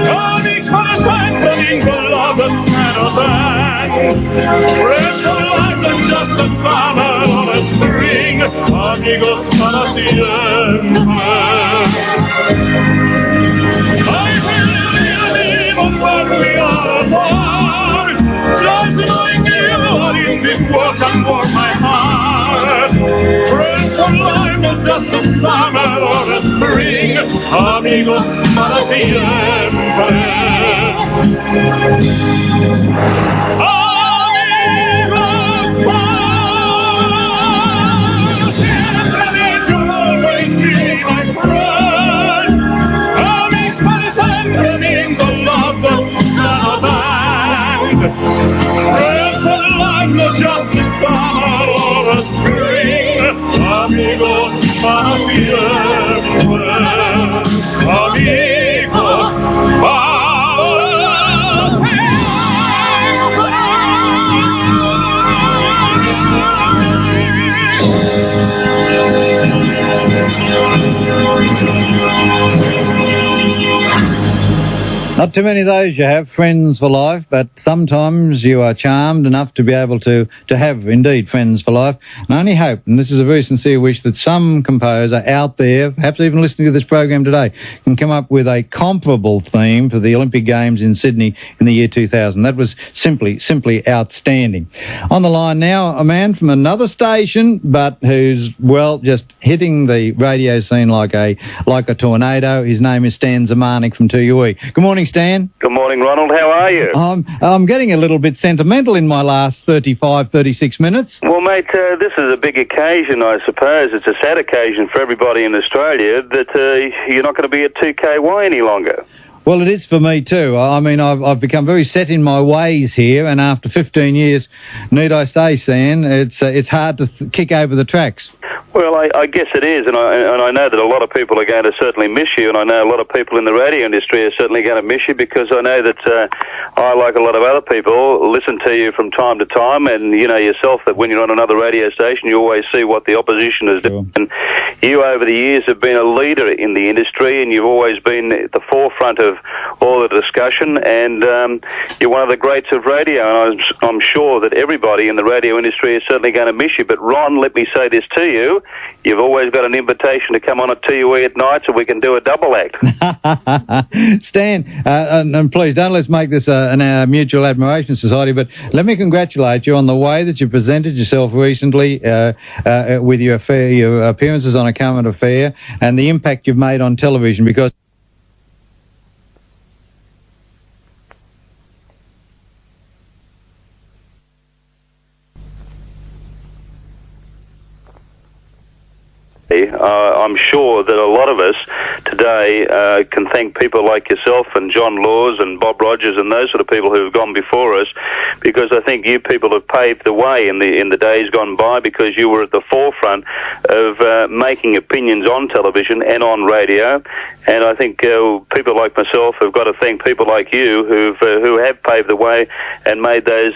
I'm in the strengthening the love that cannot end. Rest your life than just a summer or a spring. Amigos para siempre. I believe even when we are apart, just knowing you are in this world can warm my heart. Rest your life is just a summer or a spring. Amigos para siempre. Not just a summer or a spring, amigos para siempre, amigos para Not too many of those you have, friends for life, but sometimes you are charmed enough to be able to have, indeed, friends for life. And I only hope, and this is a very sincere wish, that some composer out there, perhaps even listening to this program today, can come up with a comparable theme for the Olympic Games in Sydney in the year 2000. That was simply outstanding. On the line now, a man from another station, but who's, well, just hitting the radio scene like a tornado. His name is Stan Zemanek from 2UE. Good morning, Stan. Good morning, Ronald. How are you? I'm getting a little bit sentimental in my last 36 minutes. Well, mate, this is a big occasion, I suppose. It's a sad occasion for everybody in Australia that you're not going to be at 2KY any longer. Well, it is for me too. I mean, I've become very set in my ways here, and after 15 years, need I say, Stan, it's hard to kick over the tracks. Well, I guess it is, and I know that a lot of people are going to certainly miss you, and I know a lot of people in the radio industry are certainly going to miss you, because I know that I, like a lot of other people, listen to you from time to time, and you know yourself that when you're on another radio station, you always see what the opposition is doing. And you, over the years, have been a leader in the industry, and you've always been at the forefront of all the discussion, and you're one of the greats of radio, and I'm sure that everybody in the radio industry is certainly going to miss you. But Ron, let me say this to you. You've always got an invitation to come on at TUE at night so we can do a double act. Stan, and please don't let's make this a mutual admiration society, but let me congratulate you on the way that you presented yourself recently with your appearances on A Current Affair and the impact you've made on television, because I'm sure that a lot of us today can thank people like yourself and John Laws and Bob Rogers and those sort of people who have gone before us, because I think you people have paved the way in the days gone by, because you were at the forefront of making opinions on television and on radio. And I think people like myself have got to thank people like you who have paved the way and made those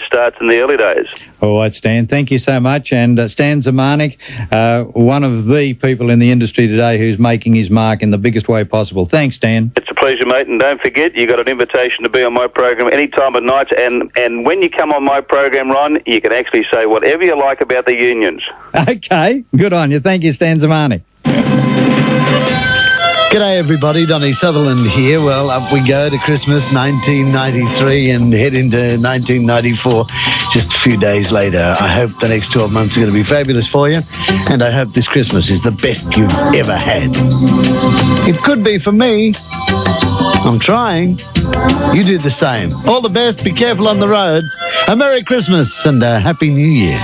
starts in the early days. All right, Stan, thank you so much. And Stan Zemanek, one of the people in the industry today who's making his mark in the biggest way possible. Thanks, Stan. It's a pleasure, mate, and don't forget, you got an invitation to be on my program any time of night, and when you come on my program, Ron, you can actually say whatever you like about the unions. Okay, good on you. Thank you, Stan Zemanek. G'day everybody, Donny Sutherland here. Well, up we go to Christmas 1993 and head into 1994 just a few days later. I hope the next 12 months are going to be fabulous for you, and I hope this Christmas is the best you've ever had. It could be for me. I'm trying. You do the same. All the best, be careful on the roads. A Merry Christmas and a Happy New Year.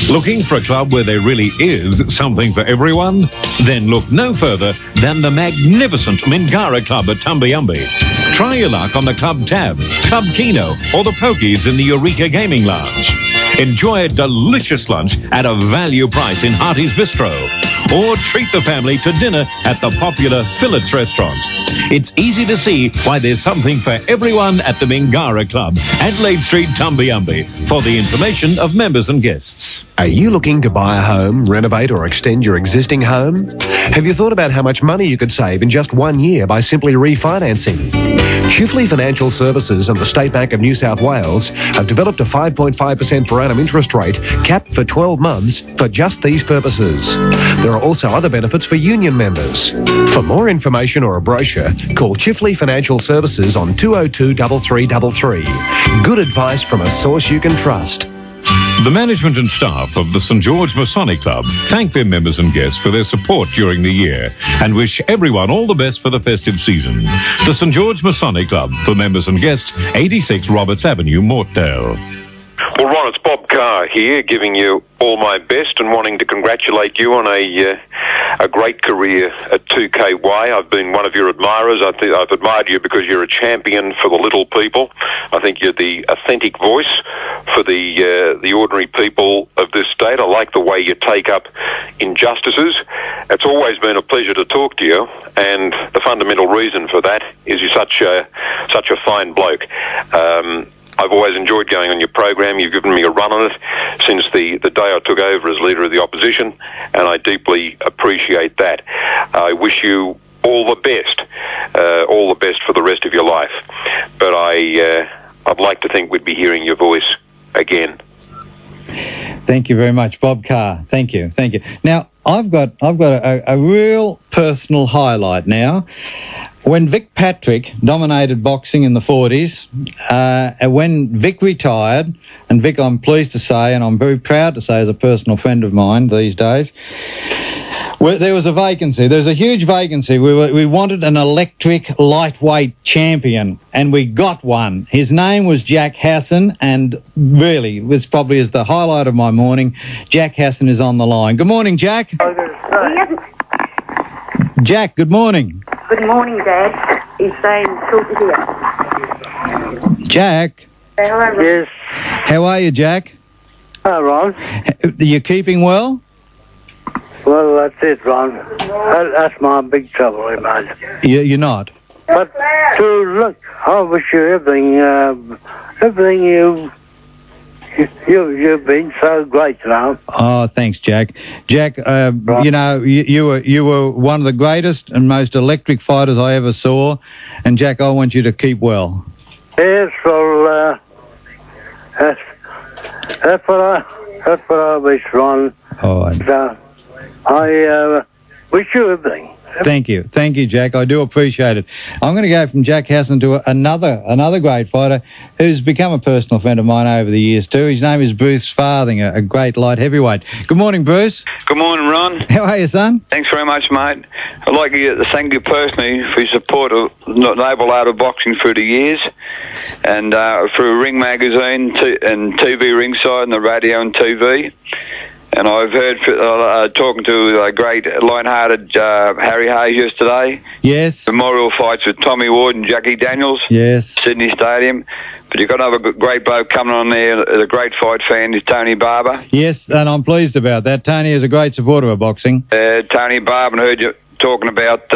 Looking for a club where there really is something for everyone? Then look no further than the magnificent Mingara Club at Tumbayumby. Try your luck on the Club Tab, Club Kino, or the Pokies in the Eureka Gaming Lounge. Enjoy a delicious lunch at a value price in Harty's Bistro. Or treat the family to dinner at the popular Phillips restaurant. It's easy to see why there's something for everyone at the Mingara Club, Adelaide Street, Tumbiumbi, for the information of members and guests. Are you looking to buy a home, renovate or extend your existing home? Have you thought about how much money you could save in just 1 year by simply refinancing? Chifley Financial Services and the State Bank of New South Wales have developed a 5.5% per annum interest rate capped for 12 months for just these purposes. There are also other benefits for union members. For more information or a brochure, call Chifley Financial Services on 202 3333. Good advice from a source you can trust. The management and staff of the St George Masonic Club thank their members and guests for their support during the year and wish everyone all the best for the festive season. The St George Masonic Club, for members and guests, 86 Roberts Avenue, Mortdale. Well, Ron, it's Bob Carr here, giving you all my best and wanting to congratulate you on a great career at 2KY. I've been one of your admirers. I've admired you because you're a champion for the little people. I think you're the authentic voice for the ordinary people of this state. I like the way you take up injustices. It's always been a pleasure to talk to you, and the fundamental reason for that is you're such a fine bloke. I've always enjoyed going on your program. You've given me a run on it since the day I took over as Leader of the Opposition, and I deeply appreciate that. I wish you all the best for the rest of your life. But I'd like to think we'd be hearing your voice again. Thank you very much, Bob Carr. Thank you. Now, I've got a real personal highlight now. When Vic Patrick dominated boxing in the 40s, when Vic retired, and Vic, I'm pleased to say, and I'm very proud to say, is a personal friend of mine these days, there was a vacancy. There was a huge vacancy. We wanted an electric lightweight champion, and we got one. His name was Jack Hassan, and really, this probably is the highlight of my morning. Jack Hassan is on the line. Good morning, Jack. Jack, good morning. Good morning, Dad. He's saying talk to you. Jack. Hello. Yes. How are you, Jack? Hello, Ron. Are you keeping well? Well, that's it, Ron. That's my big trouble, mate. You're not? But look, I wish you everything you've been so great, Ron. Oh, thanks, Jack. Jack, you know, you were one of the greatest and most electric fighters I ever saw. And, Jack, I want you to keep well. Yes, well, that's what I wish, Ron. Oh, So, I wish you everything. Thank you, Jack. I do appreciate it. I'm going to go from Jack Hassan to another great fighter who's become a personal friend of mine over the years too. His name is Bruce Farthing, a great light heavyweight. Good morning, Bruce. Good morning, Ron. How are you, son? Thanks very much, mate. I'd like to thank you personally for your support of Noble Art of Boxing through the years, and through Ring Magazine and TV Ringside and the radio and TV. And I've heard, talking to a great light-hearted Harry Hayes yesterday. Yes. Memorial fights with Tommy Ward and Jackie Daniels. Yes. Sydney Stadium. But you've got another great bloke coming on there, a great fight fan, is Tony Barber. Yes, and I'm pleased about that. Tony is a great supporter of boxing. Tony Barber, I heard you talking about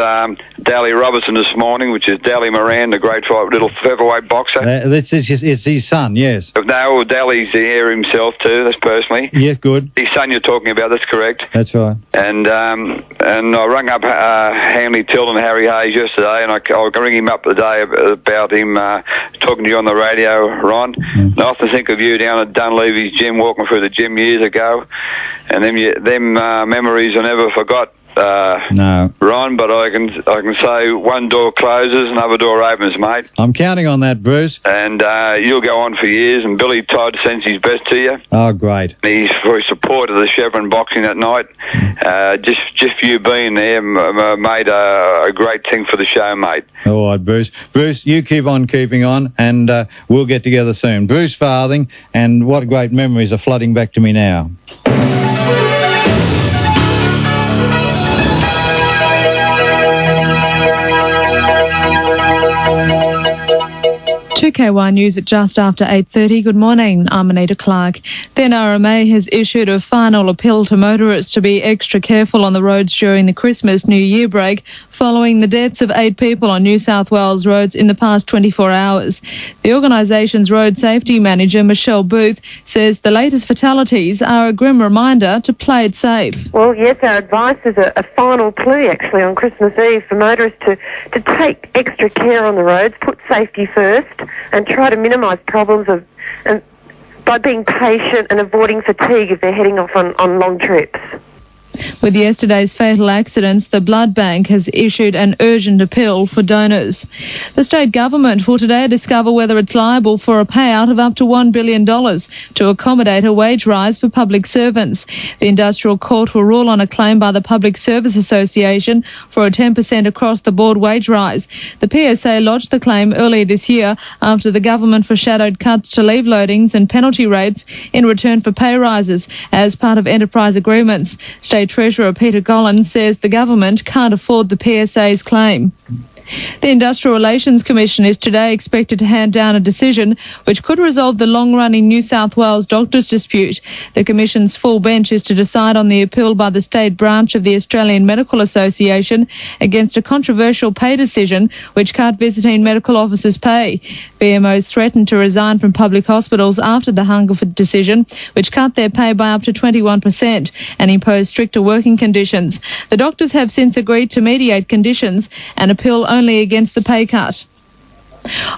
Dally Robertson this morning, which is Dally Moran, the great little featherweight boxer. It's his son, yes. No, Dally's here himself too, that's personally. Yeah, good. His son you're talking about, that's correct. That's right. And I rang up Hanley Tilden, Harry Hayes yesterday, and I'll ring him up today about him talking to you on the radio, Ron. And I often think of you down at Dunleavy's gym, walking through the gym years ago, and them memories I never forgot. No, Ron, but I can say one door closes, another door opens, mate. I'm counting on that, Bruce. And you'll go on for years. And Billy Todd sends his best to you. Oh, great. He's for his support of the Chevron boxing that night. Just you being there made a great thing for the show, mate. All right, Bruce. Bruce, you keep on keeping on, and we'll get together soon. Bruce Farthing, and what great memories are flooding back to me now. 2KY News at just after 8:30. Good morning, I'm Anita Clark. The NRMA has issued a final appeal to motorists to be extra careful on the roads during the Christmas New Year break following the deaths of 8 people on New South Wales roads in the past 24 hours. The organisation's road safety manager, Michelle Booth, says the latest fatalities are a grim reminder to play it safe. Well, yes, our advice is a final plea, actually, on Christmas Eve for motorists to take extra care on the roads, put safety first, and try to minimise problems by being patient and avoiding fatigue if they're heading off on long trips. With yesterday's fatal accidents, the Blood Bank has issued an urgent appeal for donors. The state government will today discover whether it's liable for a payout of up to $1 billion to accommodate a wage rise for public servants. The Industrial Court will rule on a claim by the Public Service Association for a 10% across-the-board wage rise. The PSA lodged the claim earlier this year after the government foreshadowed cuts to leave loadings and penalty rates in return for pay rises as part of enterprise agreements. State Treasurer Peter Collins says the government can't afford the PSA's claim. The Industrial Relations Commission is today expected to hand down a decision which could resolve the long-running New South Wales doctors' dispute. The Commission's full bench is to decide on the appeal by the state branch of the Australian Medical Association against a controversial pay decision which cut visiting medical officers' pay. BMOs threatened to resign from public hospitals after the Hungerford decision, which cut their pay by up to 21% and imposed stricter working conditions. The doctors have since agreed to mediate conditions and appeal only against the pay cut.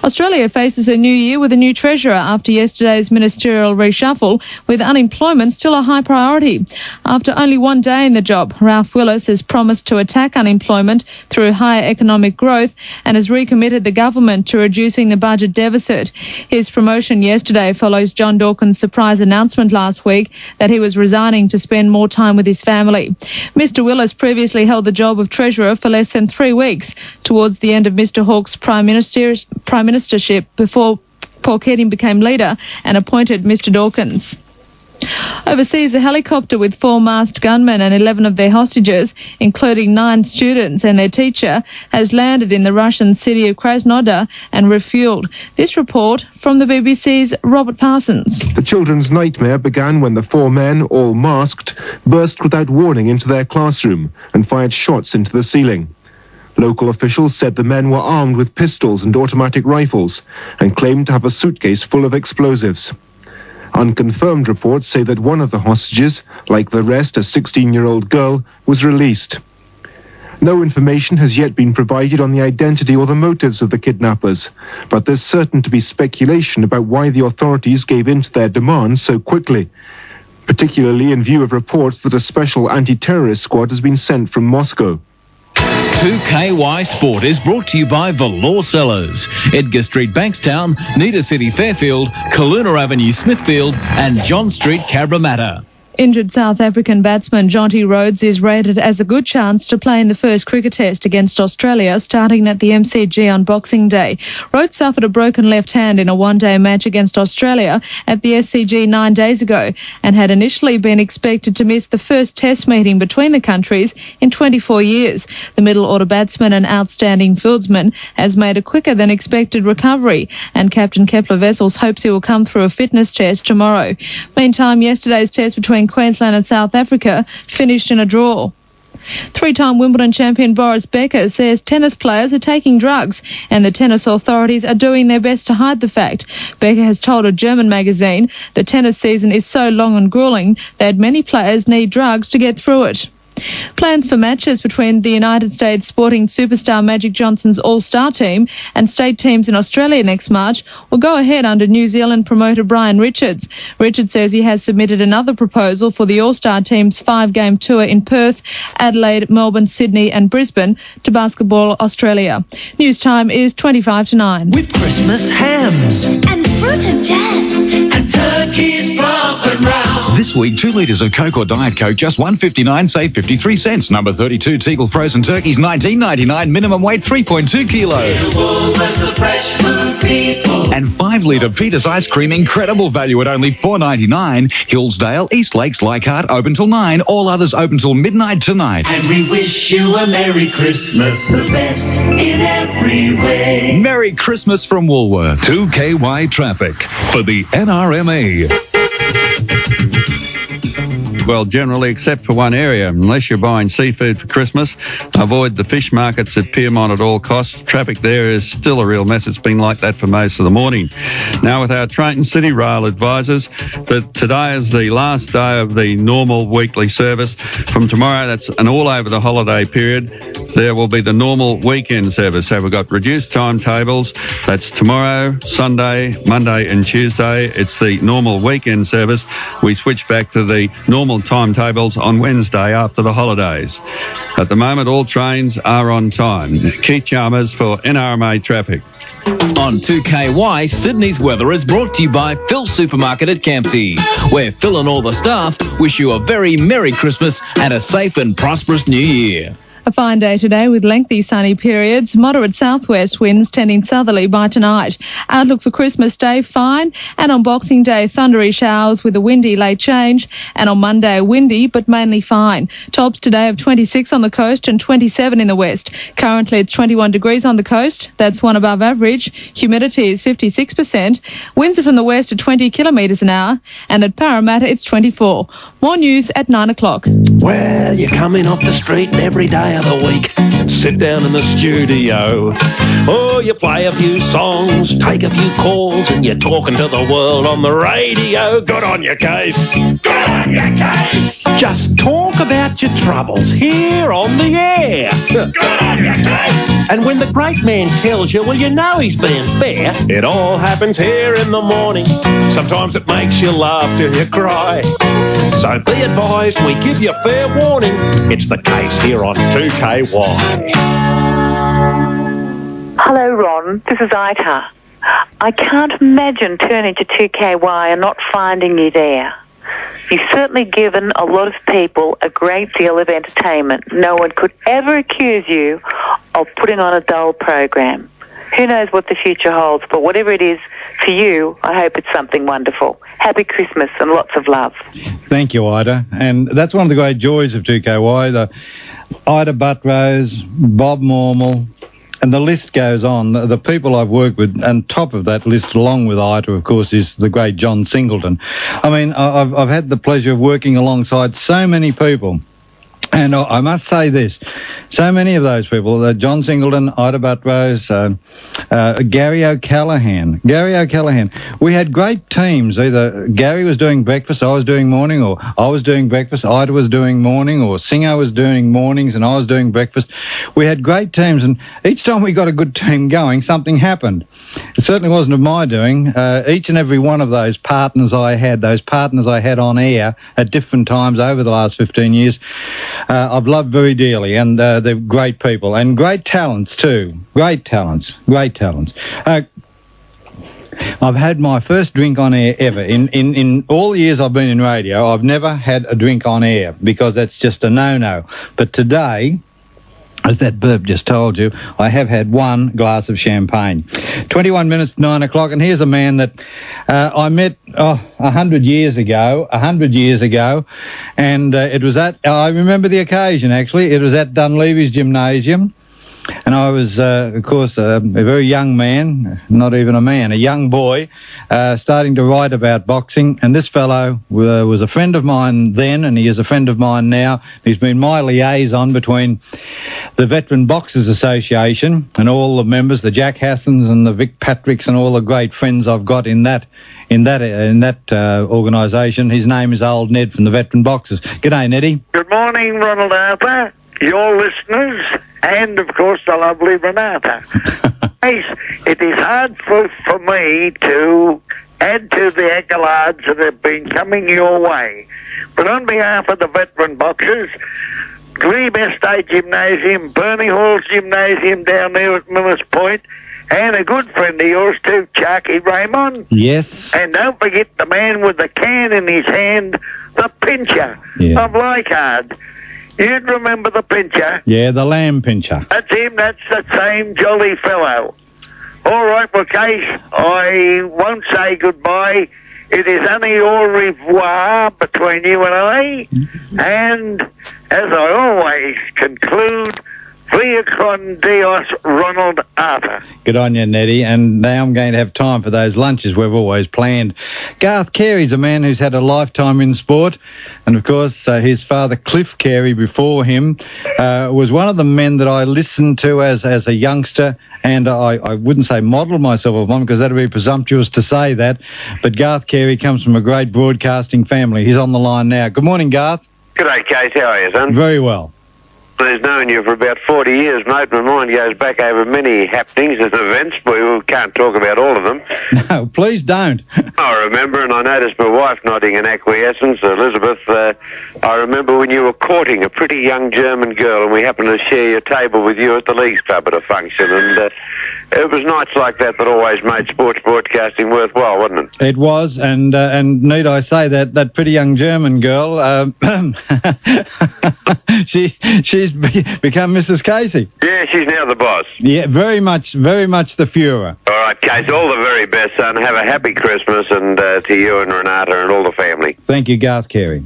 Australia faces a new year with a new treasurer after yesterday's ministerial reshuffle, with unemployment still a high priority. After only one day in the job, Ralph Willis has promised to attack unemployment through higher economic growth and has recommitted the government to reducing the budget deficit. His promotion yesterday follows John Dawkins' surprise announcement last week that he was resigning to spend more time with his family. Mr Willis previously held the job of treasurer for less than 3 weeks towards the end of Mr Hawke's prime ministership before Paul Keating became leader and appointed Mr Dawkins. Overseas, a helicopter with 4 masked gunmen and 11 of their hostages, including 9 students and their teacher, has landed in the Russian city of Krasnodar and refueled. This report from the BBC's Robert Parsons. The children's nightmare began when the 4 men, all masked, burst without warning into their classroom and fired shots into the ceiling. Local officials said the men were armed with pistols and automatic rifles and claimed to have a suitcase full of explosives. Unconfirmed reports say that one of the hostages, like the rest, a 16-year-old girl, was released. No information has yet been provided on the identity or the motives of the kidnappers, but there's certain to be speculation about why the authorities gave in to their demands so quickly, particularly in view of reports that a special anti-terrorist squad has been sent from Moscow. 2KY Sport is brought to you by Valor Cellars, Edgar Street, Bankstown, Nita City, Fairfield, Kaluna Avenue, Smithfield, and John Street, Cabramatta. Injured South African batsman Jonty Rhodes is rated as a good chance to play in the first cricket test against Australia starting at the MCG on Boxing Day. Rhodes suffered a broken left hand in a one-day match against Australia at the SCG 9 days ago and had initially been expected to miss the first test meeting between the countries in 24 years. The middle-order batsman and outstanding fieldsman has made a quicker than expected recovery, and Captain Kepler Wessels hopes he will come through a fitness test tomorrow. Meantime, yesterday's test between Queensland and South Africa finished in a draw. 3-time Wimbledon champion Boris Becker says tennis players are taking drugs and the tennis authorities are doing their best to hide the fact. Becker has told a German magazine the tennis season is so long and grueling that many players need drugs to get through it. Plans for matches between the United States sporting superstar Magic Johnson's All-Star team and state teams in Australia next March will go ahead under New Zealand promoter Brian Richards. Richards says he has submitted another proposal for the All-Star team's 5-game tour in Perth, Adelaide, Melbourne, Sydney and Brisbane to Basketball Australia. News time is 25 to 9. With Christmas hams And fruit and jam. and turkeys from and round. This This week, 2 litres of Coke or Diet Coke, just $1.59, save 53 cents. Number 32, Teagle frozen turkeys, $19.99, minimum weight 3.2 kilos. And 5 litre Peter's ice cream, incredible value at only $4.99. Hillsdale, East Lakes, Leichhardt, open till 9. All others open till midnight tonight. And we wish you a Merry Christmas, the best in every way. Merry Christmas from Woolworths. 2KY traffic for the NRMA. Well, generally, except for one area. Unless you're buying seafood for Christmas, avoid the fish markets at Pyrmont at all costs. Traffic there is still a real mess. It's been like that for most of the morning. Now, with our Train City Rail advisors that today is the last day of the normal weekly service. From tomorrow, that's an all over the holiday period, there will be the normal weekend service. So we've got reduced timetables. That's tomorrow, Sunday, Monday and Tuesday. It's the normal weekend service. We switch back to the normal timetables on Wednesday after the holidays. At the moment, all trains are on time. Keith Chalmers for NRMA Traffic. On 2KY, Sydney's weather is brought to you by Phil Supermarket at Campsie, where Phil and all the staff wish you a very Merry Christmas and a safe and prosperous New Year. A fine day today with lengthy sunny periods, moderate southwest winds tending southerly by tonight. Outlook for Christmas Day, fine, and on Boxing Day, thundery showers with a windy late change, and on Monday, windy but mainly fine. Tops today of 26 on the coast and 27 in the west. Currently, it's 21 degrees on the coast. That's one above average. Humidity is 56%. Winds are from the west at 20 kilometres an hour, and at Parramatta, it's 24. More news at 9 o'clock. Well, you come in off the street every day of the week and sit down in the studio. Oh, you play a few songs, take a few calls, and you're talking to the world on the radio. Good on your case. Good on your case. Just talk about your troubles here on the air. Good on your case. And when the great man tells you, well, you know he's being fair. It all happens here in the morning. Sometimes it makes you laugh till you cry. So be advised, we give you fair warning. It's the case here on 2KY. Hello, Ron. This is Ita. I can't imagine turning to 2KY and not finding you there. You've certainly given a lot of people a great deal of entertainment. No one could ever accuse you of putting on a dull program. Who knows what the future holds, but whatever it is for you, I hope it's something wonderful. Happy Christmas and lots of love. Thank you, Ida. And that's one of the great joys of 2KY, the Ida Buttrose, Bob Mormel, and the list goes on. The people I've worked with, and top of that list, along with Ida, of course, is the great John Singleton. I mean, I've had the pleasure of working alongside so many people. And I must say this, so many of those people, John Singleton, Ida Buttrose, Gary O'Callaghan, we had great teams. Either Gary was doing breakfast, I was doing morning, or I was doing breakfast, Ida was doing morning, or Singo was doing mornings and I was doing breakfast. We had great teams, and each time we got a good team going, something happened. It certainly wasn't of my doing. Each and every one of those partners I had on air at different times over the last 15 years, I've loved very dearly, and they're great people and great talents too. Great talents. I've had my first drink on air ever. In all the years I've been in radio, I've never had a drink on air because that's just a no-no. But today, as that burp just told you, I have had one glass of champagne. 21 minutes to 9 o'clock, and here's a man that I met 100 years ago, and it was I remember the occasion actually, it was at Dunleavy's Gymnasium. And I was, of course, a very young man, not even a man, a young boy, starting to write about boxing. And this fellow was a friend of mine then, and he is a friend of mine now. He's been my liaison between the Veteran Boxers Association and all the members, the Jack Hassans and the Vic Patricks and all the great friends I've got in that organisation. His name is Old Ned from the Veteran Boxers. G'day, Neddy. Good morning, Ronald Arthur, your listeners, and, of course, the lovely Renata. It is hard for me to add to the accolades that have been coming your way. But on behalf of the Veteran Boxers, Glebe Estate Gymnasium, Burney Hall's Gymnasium down there at Millers Point, and a good friend of yours too, Charky Raymond. Yes. And don't forget the man with the can in his hand, the Pincher Yeah. of Leichhardt. You'd remember the Pincher. Yeah, the lamb pincher. That's him, that's the same jolly fellow. All right, well, Case, I won't say goodbye. It is only au revoir between you and I. And as I always conclude, Via con Dios, Ronald Arthur. Good on you, Nettie. And now I'm going to have time for those lunches we've always planned. Garth Carey's a man who's had a lifetime in sport. And, of course, his father, Cliff Carey, before him, was one of the men that I listened to as a youngster. And I wouldn't say modelled myself upon, because that would be presumptuous to say that. But Garth Carey comes from a great broadcasting family. He's on the line now. Good morning, Garth. G'day, Case. How are you, son? Very well. I've known you for about 40 years, mate. My mind goes back over many happenings and events, but we can't talk about all of them. No, please don't. I remember, and I noticed my wife nodding in acquiescence, Elizabeth. I remember when you were courting a pretty young German girl, and we happened to share your table with you at the Leagues Club at a function, and it was nights like that always made sports broadcasting worthwhile, wasn't it? It was, and need I say that pretty young German girl, she's become Mrs. Casey. Yeah, she's now the boss. Yeah, very much the Führer. All right, Case, all the very best, son. Have a happy Christmas, and to you and Renata and all the family. Thank you, Garth Carey.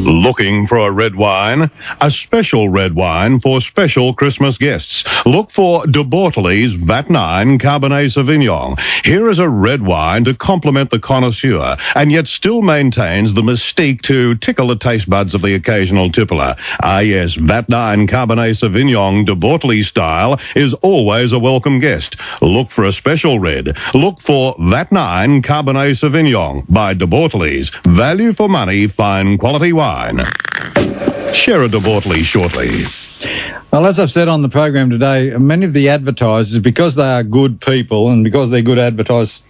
Looking for a red wine? A special red wine for special Christmas guests. Look for De Bortoli's Vat 9 Cabernet Sauvignon. Here is a red wine to complement the connoisseur and yet still maintains the mystique to tickle the taste buds of the occasional tippler. Ah yes, Vat 9 Cabernet Sauvignon De Bortoli style is always a welcome guest. Look for a special red. Look for Vat 9 Cabernet Sauvignon by De Bortoli's. Value for money, fine quality wine. Share a De Bortoli shortly. Well, as I've said on the program today, many of the advertisers, because they are good people and because they're good advertisers,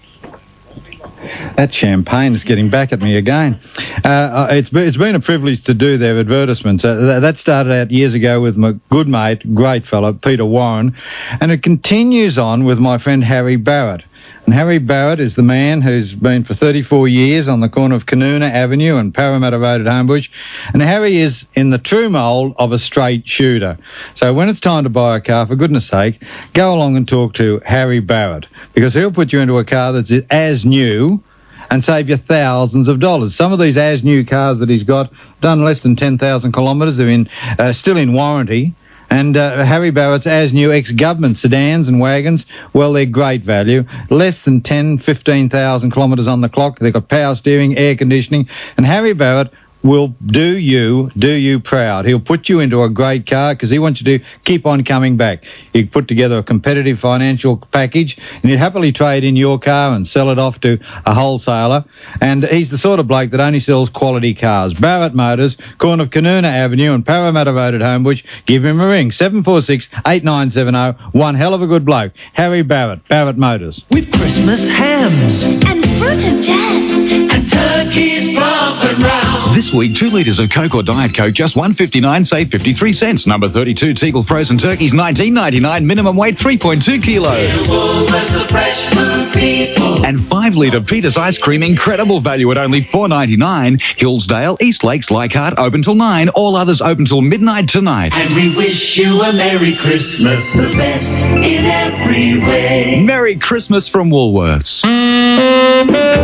that champagne is getting back at me again. It's been a privilege to do their advertisements. That started out years ago with my good mate, great fellow, Peter Warren, and it continues on with my friend Harry Barrett. And Harry Barrett is the man who's been for 34 years on the corner of Canoona Avenue and Parramatta Road at Homebush. And Harry is in the true mould of a straight shooter. So when it's time to buy a car, for goodness sake, go along and talk to Harry Barrett, because he'll put you into a car that's as new and save you thousands of dollars. Some of these as new cars that he's got done less than 10,000 kilometres. They're still in warranty. And Harry Barrett's as new ex-government sedans and wagons, well, they're great value. Less than 10, 15,000 kilometres on the clock. They've got power steering, air conditioning. And Harry Barrett will do you proud. He'll put you into a great car because he wants you to keep on coming back. He'd put together a competitive financial package and he'd happily trade in your car and sell it off to a wholesaler. And he's the sort of bloke that only sells quality cars. Barrett Motors, corner of Canoona Avenue and Parramatta Road at Homebush. Give him a ring, 746-8970. One hell of a good bloke. Harry Barrett, Barrett Motors. With Christmas hams And fruit and jam. and turkeys round and round. This week, 2 litres of Coke or Diet Coke, just $1.59, save 53 cents. Number 32, Teagle frozen turkeys, $19.99. Minimum weight, 3.2 kilos. Woolworths, the fresh food people. And 5 litre Peter's ice cream, incredible value at only $4.99. Hillsdale, East Lakes, Leichhardt, open till 9. All others open till midnight tonight. And we wish you a Merry Christmas, the best in every way. Merry Christmas from Woolworths.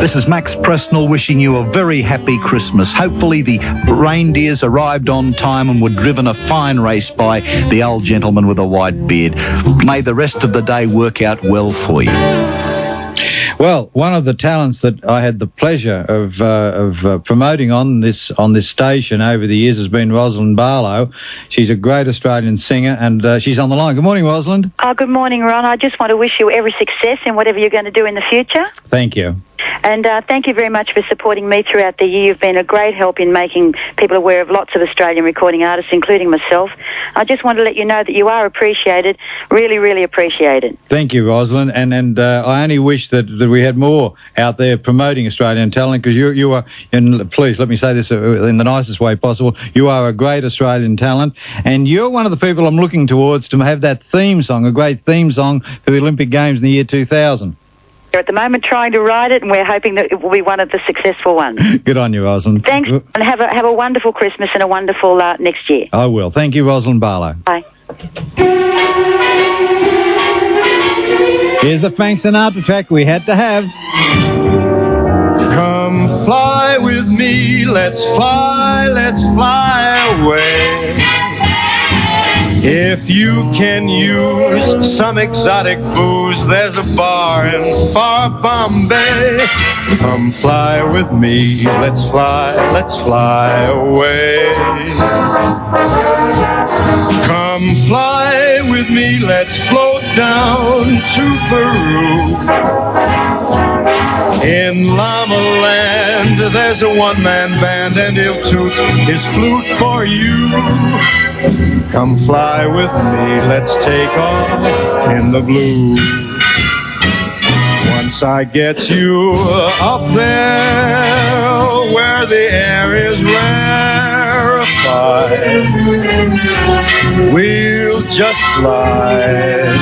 This is Max Presnell wishing you a very happy Christmas. Hopefully the reindeers arrived on time and were driven a fine race by the old gentleman with a white beard. May the rest of the day work out well for you. Well, one of the talents that I had the pleasure of promoting on this station over the years has been Rosalind Barlow. She's a great Australian singer, and she's on the line. Good morning, Rosalind. Oh, good morning, Ron. I just want to wish you every success in whatever you're going to do in the future. Thank you. And thank you very much for supporting me throughout the year. You've been a great help in making people aware of lots of Australian recording artists, including myself. I just want to let you know that you are appreciated, really, really appreciated. Thank you, Rosalind, and I only wish that we had more out there promoting Australian talent, because you are, and please let me say this in the nicest way possible, you are a great Australian talent, and you're one of the people I'm looking towards to have that theme song, a great theme song for the Olympic Games in the year 2000. We're at the moment trying to write it, and we're hoping that it will be one of the successful ones. Good on you, Rosalind. Thanks, and have a wonderful Christmas and a wonderful next year. I will. Thank you, Rosalind Barlow. Bye. Here's the Frank Sinatra track we had to have. Come fly with me, let's fly away. If you can use some exotic booze, there's a bar in far Bombay. Come fly with me, let's fly away. Come fly with me, let's float down to Peru. In Llama Land, there's a one-man band, and he'll toot his flute for you. Come fly with me, let's take off in the blue. Once I get you up there, where the air is rarefied, we'll just fly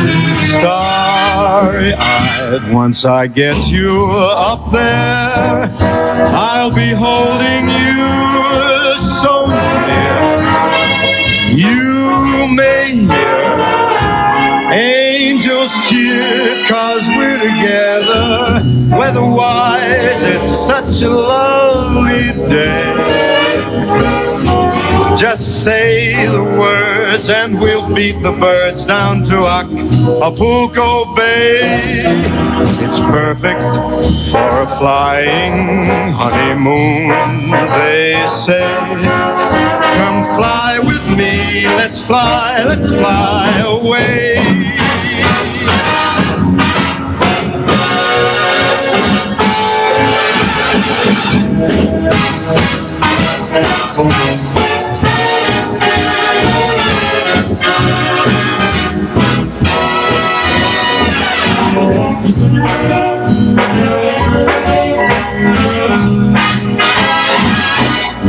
starry-eyed. Once I get you up there, I'll be holding you so near. You may hear angels cheer, 'cause we're together. Weather-wise, it's such a lovely day. Just say the words and we'll beat the birds down to Acapulco Bay. It's perfect for a flying honeymoon, they say. Come fly with me, let's fly away.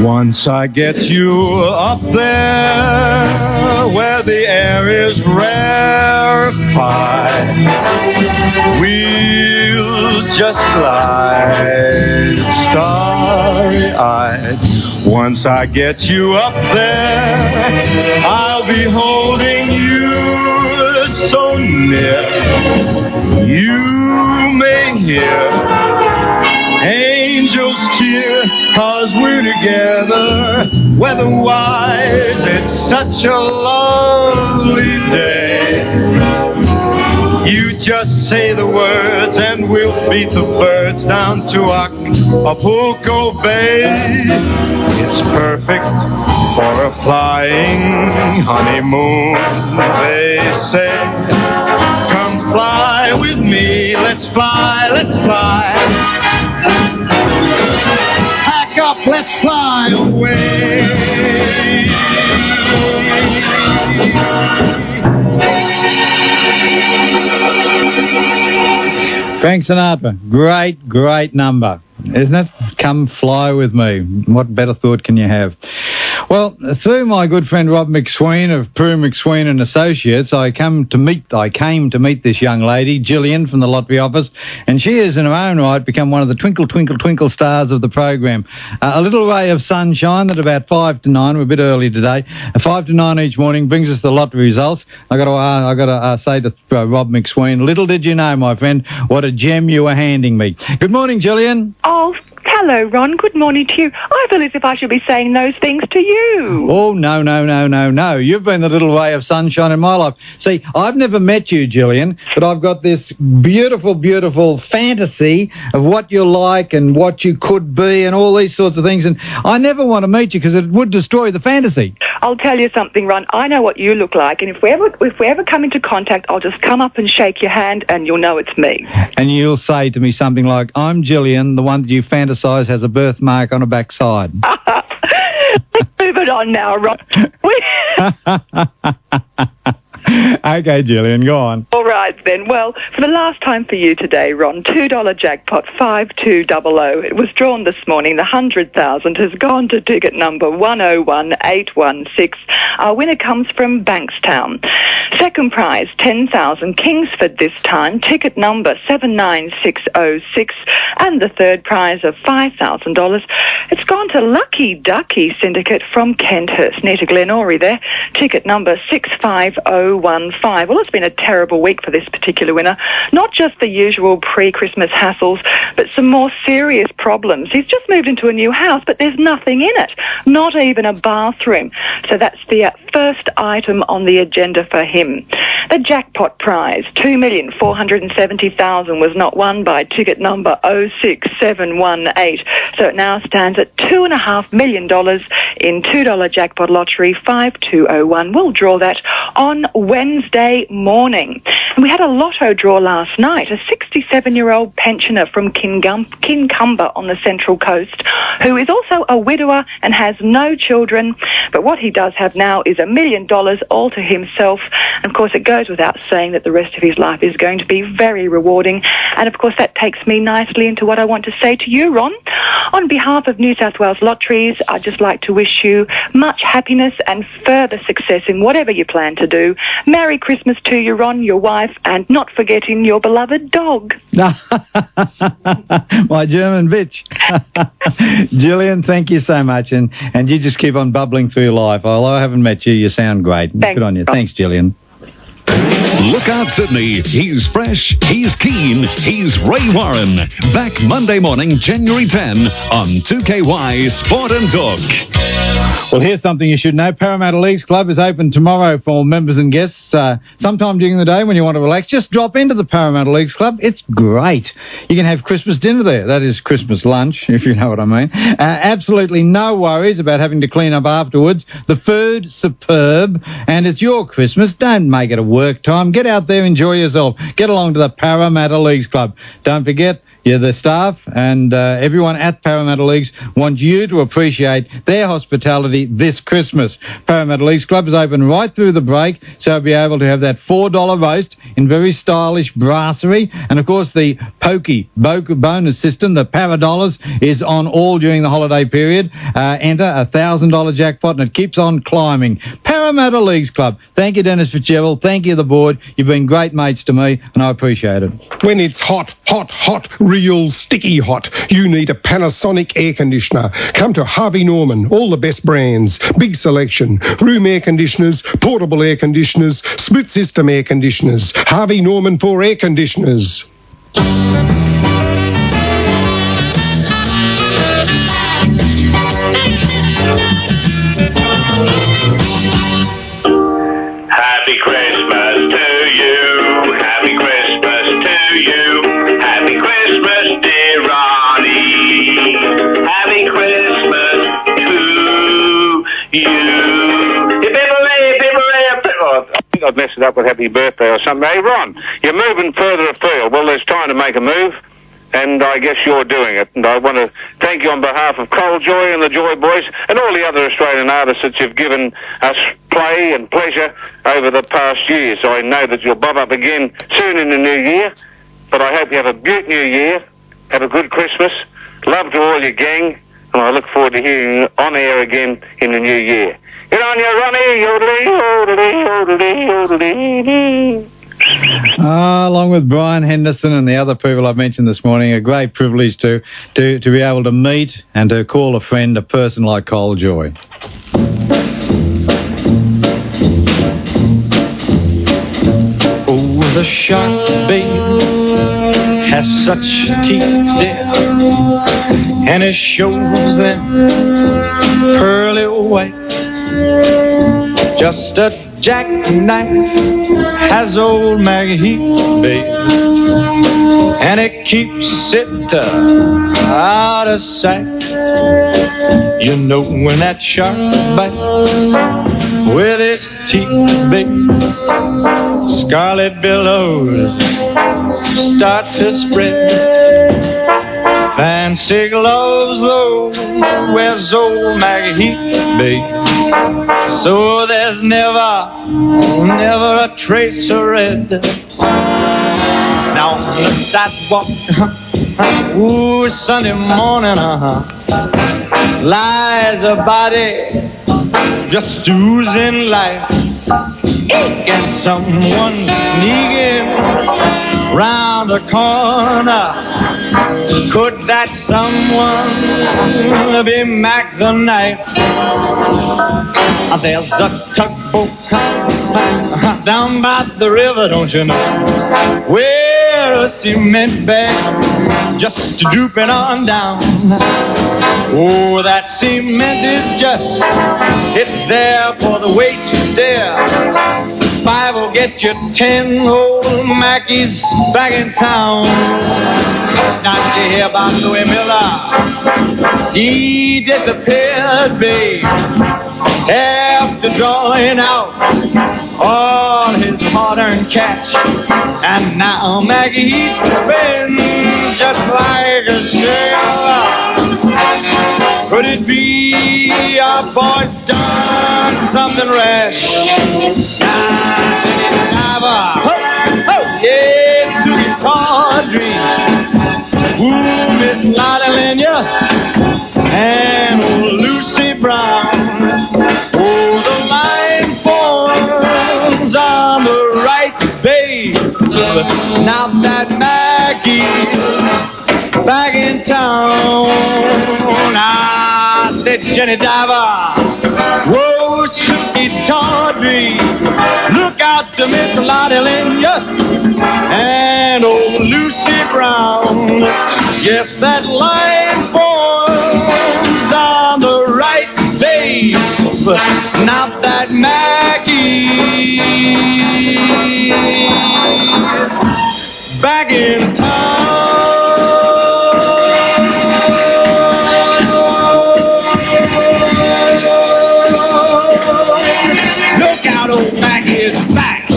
Once I get you up there, where the air is rarefied, we'll just glide starry-eyed. Once I get you up there, I'll be holding you so near. You may hear angels cheer, 'cause we're together. Weather-wise, it's such a lovely day. You just say the words and we'll beat the birds down to Acapulco Bay. It's perfect for a flying honeymoon, they say. Come fly with me, let's fly. Pack up, let's fly away. Frank Sinatra, great number, isn't it? Come fly with me. What better thought can you have? Well, through my good friend Rob McSween of Prue McSween and Associates, I came to meet this young lady, Gillian, from the lottery office, and she has in her own right become one of the twinkle, twinkle, twinkle stars of the program. A little ray of sunshine at about 5 to 9, we're a bit early today, 5 to 9 each morning brings us the lottery results. I got to say to Rob McSween, little did you know, my friend, what a gem you were handing me. Good morning, Gillian. Oh, hello, Ron. Good morning to you. I feel as if I should be saying those things to you. Oh, no. You've been the little ray of sunshine in my life. See, I've never met you, Gillian, but I've got this beautiful, beautiful fantasy of what you're like and what you could be and all these sorts of things. And I never want to meet you because it would destroy the fantasy. I'll tell you something, Ron. I know what you look like, and if we ever come into contact, I'll just come up and shake your hand, and you'll know it's me. And you'll say to me something like, I'm Gillian, the one that you fantasise has a birthmark on her backside. Let's move it on now, Ron. Okay, Gillian, go on. All right, then. Well, for the last time for you today, Ron, $2 jackpot 5200. It was drawn this morning. The 100,000 has gone to ticket number 101816. Our winner comes from Bankstown. Second prize, 10,000, Kingsford this time, ticket number 79606. And the third prize of $5,000, it's gone to Lucky Ducky Syndicate from Kenthurst, near to Glenorrey there, ticket number 65015. Well, it's been a terrible week for this particular winner. Not just the usual pre-Christmas hassles, but some more serious problems. He's just moved into a new house, but there's nothing in it, not even a bathroom. So that's the first item on the agenda for him. The jackpot prize, $2,470,000, was not won by ticket number 06718. So it now stands at $2.5 million in $2 jackpot lottery 5201. We'll draw that on Wednesday morning. And we had a lotto draw last night. A 67-year-old pensioner from Kincumber on the Central Coast, who is also a widower and has no children. But what he does have now is $1 million all to himself. And of course, it goes without saying that the rest of his life is going to be very rewarding. And of course, that takes me nicely into what I want to say to you, Ron. On behalf of New South Wales Lotteries, I'd just like to wish you much happiness and further success in whatever you plan to do. Merry Christmas to you, Ron, your wife, and not forgetting your beloved dog. My German bitch. Gillian, thank you so much. And you just keep on bubbling through life. Although I haven't met you, you sound great. Thanks. Good on you. Thanks, Gillian. Look out, Sydney. He's fresh, he's keen, he's Ray Warren. Back Monday morning, January 10 on 2KY Sport and Talk. Well, here's something you should know. Parramatta Leagues Club is open tomorrow for members and guests. Sometime during the day when you want to relax, just drop into the Parramatta Leagues Club. It's great. You can have Christmas dinner there. That is Christmas lunch, if you know what I mean. Absolutely no worries about having to clean up afterwards. The food, superb. And it's your Christmas. Don't make it a work time. Get out there, enjoy yourself. Get along to the Parramatta Leagues Club. Don't forget, the staff and everyone at Parramatta Leagues want you to appreciate their hospitality this Christmas. Parramatta Leagues Club is open right through the break, so you'll be able to have that $4 roast in very stylish brasserie. And, of course, the pokey bonus system, the Paradollars, is on all during the holiday period. Enter a $1,000 jackpot, and it keeps on climbing. Parramatta Leagues Club. Thank you, Dennis Fitzgerald. Thank you, the board. You've been great mates to me, and I appreciate it. When it's hot, real sticky hot, you need a Panasonic air conditioner. Come to Harvey Norman, all the best brands, big selection, room air conditioners, portable air conditioners, split system air conditioners. Harvey Norman for air conditioners. Happy Christmas to you. Happy Christmas to you. Happy Christmas, dear Ronnie. Happy Christmas to you. I think I've messed it up with happy birthday or something. Hey, Ron, you're moving further afield. Well, there's time to make a move, and I guess you're doing it. And I want to thank you on behalf of Cole Joy and the Joy Boys and all the other Australian artists that you've given us play and pleasure over the past years. I know that you'll bob up again soon in the new year, but I hope you have a beaut new year, have a good Christmas, love to all your gang, and I look forward to hearing you on air again in the new year. Get on your Ronnie, yodelee, yodelee, yodelee, yodelee. Along with Brian Henderson and the other people I've mentioned this morning, a great privilege to be able to meet and to call a friend a person like Cole Joy. Oh, the shark, babe, has such teeth, dear, and it shows them pearly white. Just a jackknife has old Maggie Heath, babe, and it keeps it out of sight. You know when that shark bites with its teeth, babe, scarlet billows start to spread. Fancy gloves, though, wears old Maggie Heath, babe, so there's never a trace of red. Now on the sidewalk, ooh, Sunday morning, lies a body just oozing life. And someone sneaking round the corner. Could that someone be Mac the Knife? There's a tugboat down by the river, don't you know, where a cement bag just drooping on down. Oh, that cement is just, it's there for the weight to dare. 5 will get you 10 old Mackies back in town. Not you hear about Louis Miller? He disappeared, babe, after drawing out all his hard-earned cash. And now Maggie's been just like a sailor. Could it be our boy's done something rash? Now, Jenny Diver, yes, Susie Tawdry, ooh, Miss Lottie Lenya, and old Lucy Brown. Oh, the line forms on the right, babe. Now that Maggie's back in town, I said, Jenny Diver, whoa, Susie Tawdry, look out to Miss Lottie Lenya and old Lucy Brown. Yes, that line forms on the right, babe. Now that Maggie's back in town. Look out, old Maggie is back.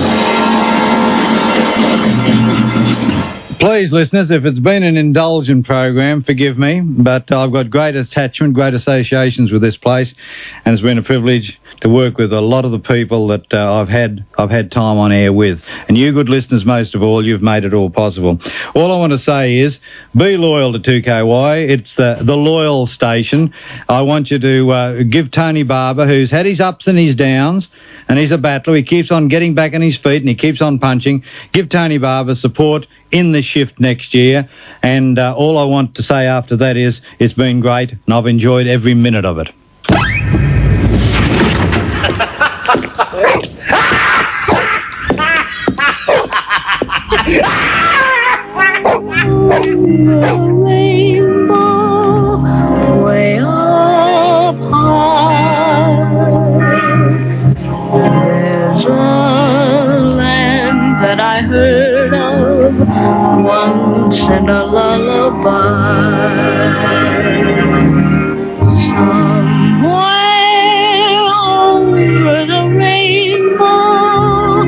Please, listeners, if it's been an indulgent program, forgive me, but I've got great attachment, great associations with this place, and it's been a privilege to work with a lot of the people that I've had time on air with. And you good listeners, most of all, you've made it all possible. All I want to say is be loyal to 2KY. It's the loyal station. I want you to give Tony Barber, who's had his ups and his downs, and he's a battler. He keeps on getting back on his feet and he keeps on punching. Give Tony Barber support in the shift next year. And all I want to say after that is it's been great and I've enjoyed every minute of it. Way up high, there's a land that I heard of once in a lullaby. Somewhere over the rainbow,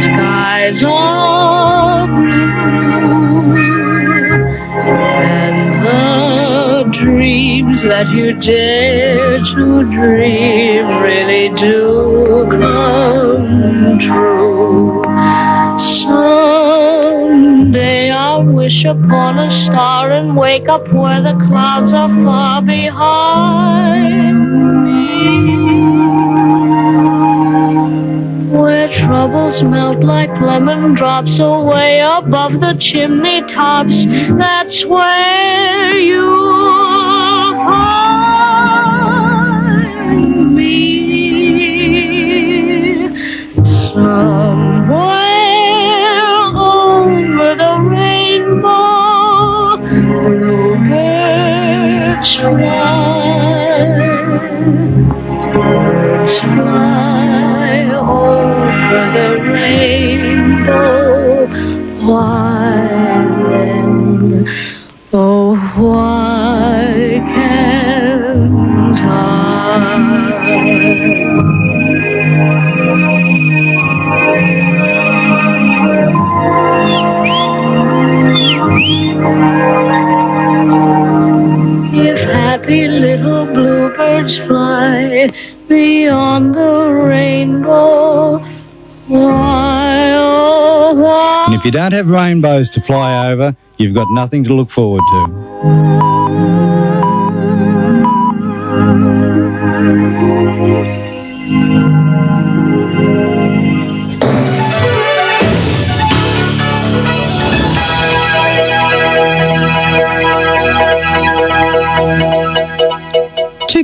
skies are blue, and the dreams that you dare to dream really do come true. Someday I'll wish upon a star and wake up where the clouds are far behind me, where troubles melt like lemon drops away above the chimney tops. That's where you'll find me. Somewhere over the rainbow, bluebirds fly, birds fly. Oh, why then? Oh, why can't If happy little bluebirds fly beyond the rainbow, why, oh, why? And if you don't have rainbows to fly over, you've got nothing to look forward to.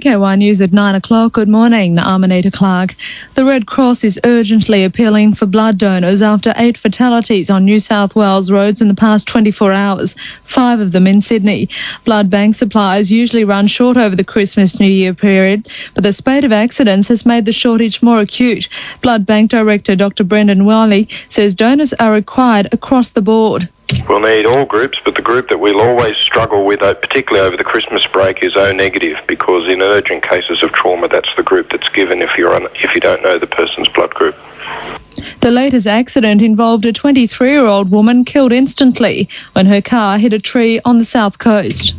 KY News at 9 o'clock. Good morning. I'm Anita Clark. The Red Cross is urgently appealing for blood donors after 8 fatalities on New South Wales roads in the past 24 hours, 5 of them in Sydney. Blood bank supplies usually run short over the Christmas-New Year period, but the spate of accidents has made the shortage more acute. Blood Bank Director Dr. Brendan Wiley says donors are required across the board. We'll need all groups, but the group that we'll always struggle with, particularly over the Christmas break, is O negative, because in urgent cases of trauma, that's the group that's given if you don't know the person's blood group. The latest accident involved a 23-year-old woman killed instantly when her car hit a tree on the south coast.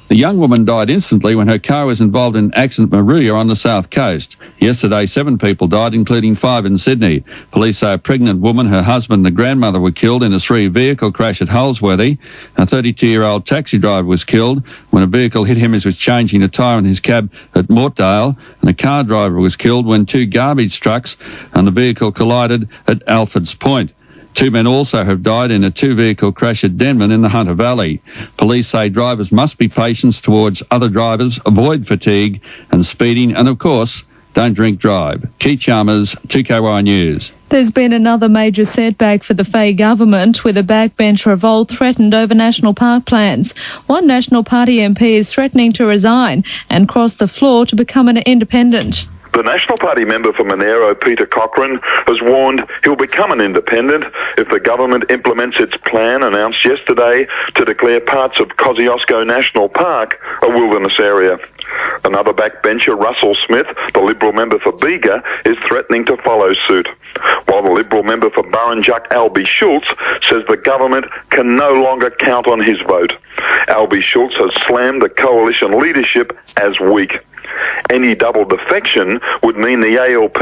The young woman died instantly when her car was involved in an accident at Maruya on the south coast. Yesterday, 7 people died, including 5 in Sydney. Police say a pregnant woman, her husband and the grandmother were killed in a 3-vehicle crash at Holsworthy. A 32-year-old taxi driver was killed when a vehicle hit him as he was changing a tyre in his cab at Mortdale, and a car driver was killed when 2 garbage trucks and the vehicle collided at Alfred's Point. 2 men also have died in a 2-vehicle crash at Denman in the Hunter Valley. Police say drivers must be patient towards other drivers, avoid fatigue and speeding, and of course, don't drink drive. Keith Chalmers, 2KY News. There's been another major setback for the Fay government, with a backbench revolt threatened over national park plans. One National Party MP is threatening to resign and cross the floor to become an independent. The National Party member for Monero, Peter Cochrane, has warned he'll become an independent if the government implements its plan announced yesterday to declare parts of Kosciuszko National Park a wilderness area. Another backbencher, Russell Smith, the Liberal member for Bega, is threatening to follow suit, while the Liberal member for Burrinjuck, Albie Schultz, says the government can no longer count on his vote. Albie Schultz has slammed the coalition leadership as weak. Any double defection would mean the ALP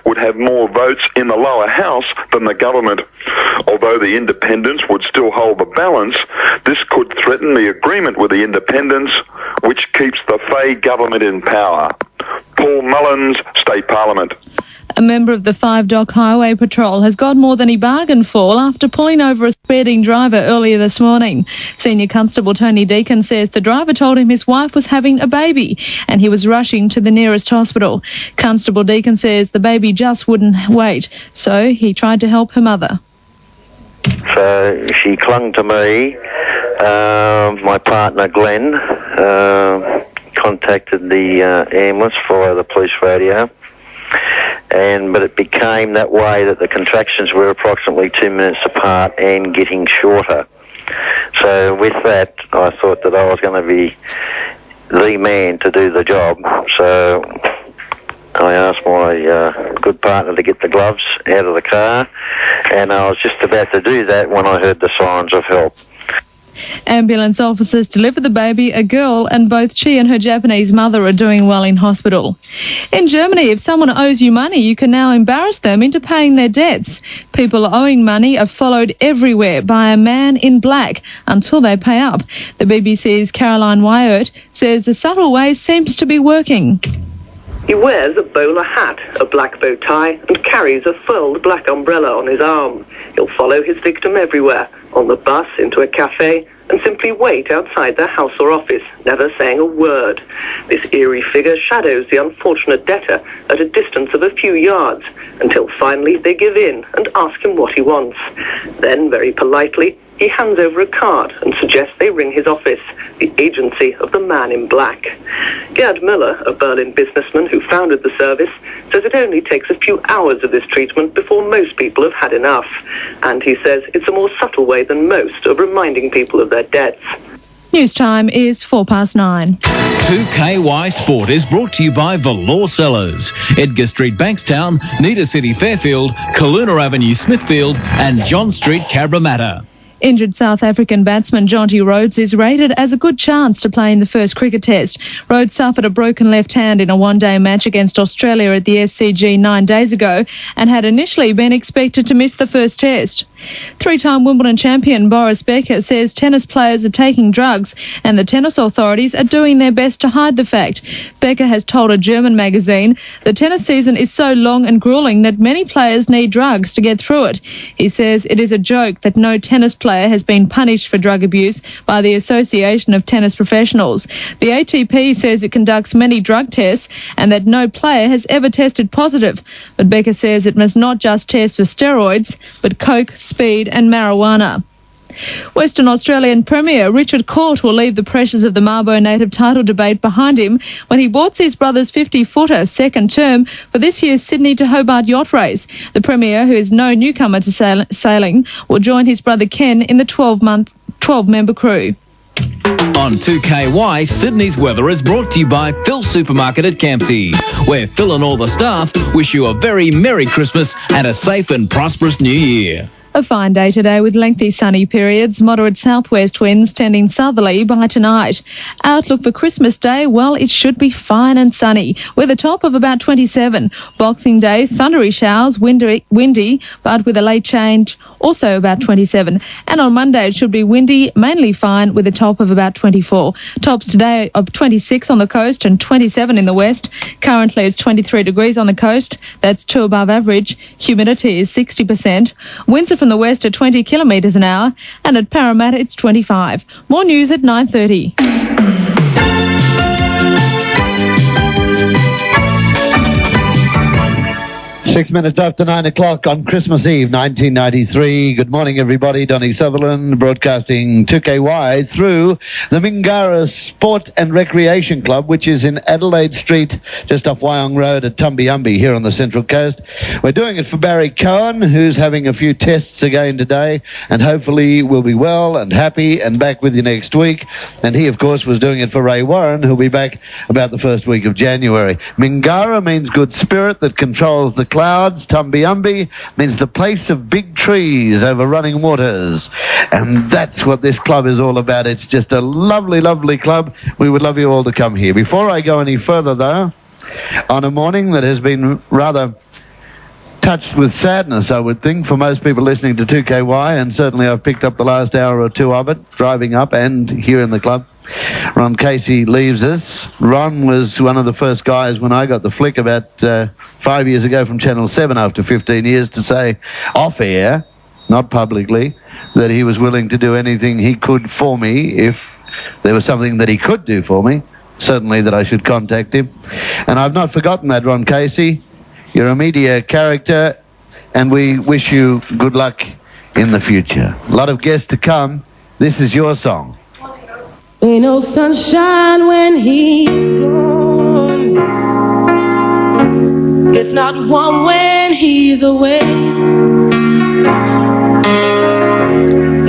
would have more votes in the lower house than the government. Although the independents would still hold the balance, this could threaten the agreement with the independents, which keeps the Fay government in power. Paul Mullins, State Parliament. A member of the 5 Dock Highway Patrol has got more than he bargained for after pulling over a speeding driver earlier this morning. Senior Constable Tony Deacon says the driver told him his wife was having a baby and he was rushing to the nearest hospital. Constable Deacon says the baby just wouldn't wait, so he tried to help her mother. So she clung to me. My partner Glenn contacted the ambulance via the police radio. But it became that way that the contractions were approximately 2 minutes apart and getting shorter. So with that, I thought that I was going to be the man to do the job. So I asked my good partner to get the gloves out of the car, and I was just about to do that when I heard the sirens of help. Ambulance officers delivered the baby, a girl, and both she and her Japanese mother are doing well in hospital. In Germany, if someone owes you money, you can now embarrass them into paying their debts. People owing money are followed everywhere by a man in black until they pay up. The BBC's Caroline Wyatt says the subtle way seems to be working. He wears a bowler hat, a black bow tie, and carries a furled black umbrella on his arm. He'll follow his victim everywhere, on the bus, into a cafe, and simply wait outside their house or office, never saying a word. This eerie figure shadows the unfortunate debtor at a distance of a few yards, until finally they give in and ask him what he wants. Then, very politely, he hands over a card and suggests they ring his office, the agency of the Man in Black. Gerd Müller, a Berlin businessman who founded the service, says it only takes a few hours of this treatment before most people have had enough. And he says it's a more subtle way than most of reminding people of their debts. News time is 9:04. 2KY Sport is brought to you by Valor Cellars, Edgar Street, Bankstown, Nita City, Fairfield, Kaluna Avenue, Smithfield, and John Street, Cabramatta. Injured South African batsman Jonty Rhodes is rated as a good chance to play in the first cricket test. Rhodes suffered a broken left hand in a one-day match against Australia at the SCG 9 days ago and had initially been expected to miss the first test. Three-time Wimbledon champion Boris Becker says tennis players are taking drugs and the tennis authorities are doing their best to hide the fact. Becker has told a German magazine the tennis season is so long and grueling that many players need drugs to get through it. He says it is a joke that no tennis player has been punished for drug abuse by the Association of Tennis Professionals. The ATP says it conducts many drug tests and that no player has ever tested positive. But Becker says it must not just test for steroids, but coke, speed and marijuana. Western Australian Premier Richard Court will leave the pressures of the Mabo native title debate behind him when he boards his brother's 50-footer second term for this year's Sydney to Hobart yacht race. The Premier, who is no newcomer to sailing, will join his brother Ken in the 12-member crew. On 2KY, Sydney's weather is brought to you by Phil Supermarket at Campsie, where Phil and all the staff wish you a very Merry Christmas and a safe and prosperous New Year. A fine day today with lengthy sunny periods, moderate southwest winds tending southerly by tonight. Outlook for Christmas Day, well, it should be fine and sunny with a top of about 27. Boxing Day, thundery showers, windy, but with a late change, also about 27. And on Monday, it should be windy, mainly fine with a top of about 24. Tops today of 26 on the coast and 27 in the west. Currently, it's 23 degrees on the coast. That's 2 above average. Humidity is 60%. Winds are from the west at 20 kilometres an hour, and at Parramatta it's 25. More news at 9:30. 6 minutes after 9 o'clock on Christmas Eve, 1993. Good morning, everybody. Donny Sutherland broadcasting 2KY through the Mingara Sport and Recreation Club, which is in Adelaide Street, just off Wyong Road at Tumbiumbi here on the Central Coast. We're doing it for Barry Cohen, who's having a few tests again today, and hopefully will be well and happy and back with you next week. And he, of course, was doing it for Ray Warren, who'll be back about the first week of January. Mingara means good spirit that controls the clouds. Tumbiumbi means the place of big trees over running waters. And that's what this club is all about. It's just a lovely, lovely club. We would love you all to come here. Before I go any further, though, on a morning that has been rather touched with sadness, I would think, for most people listening to 2KY, and certainly I've picked up the last hour or two of it, driving up and here in the club. Ron Casey leaves us. Ron was one of the first guys when I got the flick about 5 years ago from Channel 7 after 15 years to say off air, not publicly, that he was willing to do anything he could for me if there was something that he could do for me, certainly that I should contact him. And I've not forgotten that, Ron Casey. You're a media character, and we wish you good luck in the future. A lot of guests to come. This is your song. Ain't no sunshine when he's gone. It's not warm when he's away.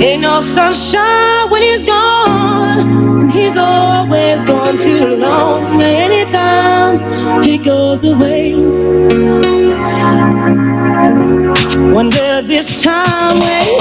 Ain't no sunshine when he's gone. And he's always gone too long. Anytime he goes away. Wonder this time when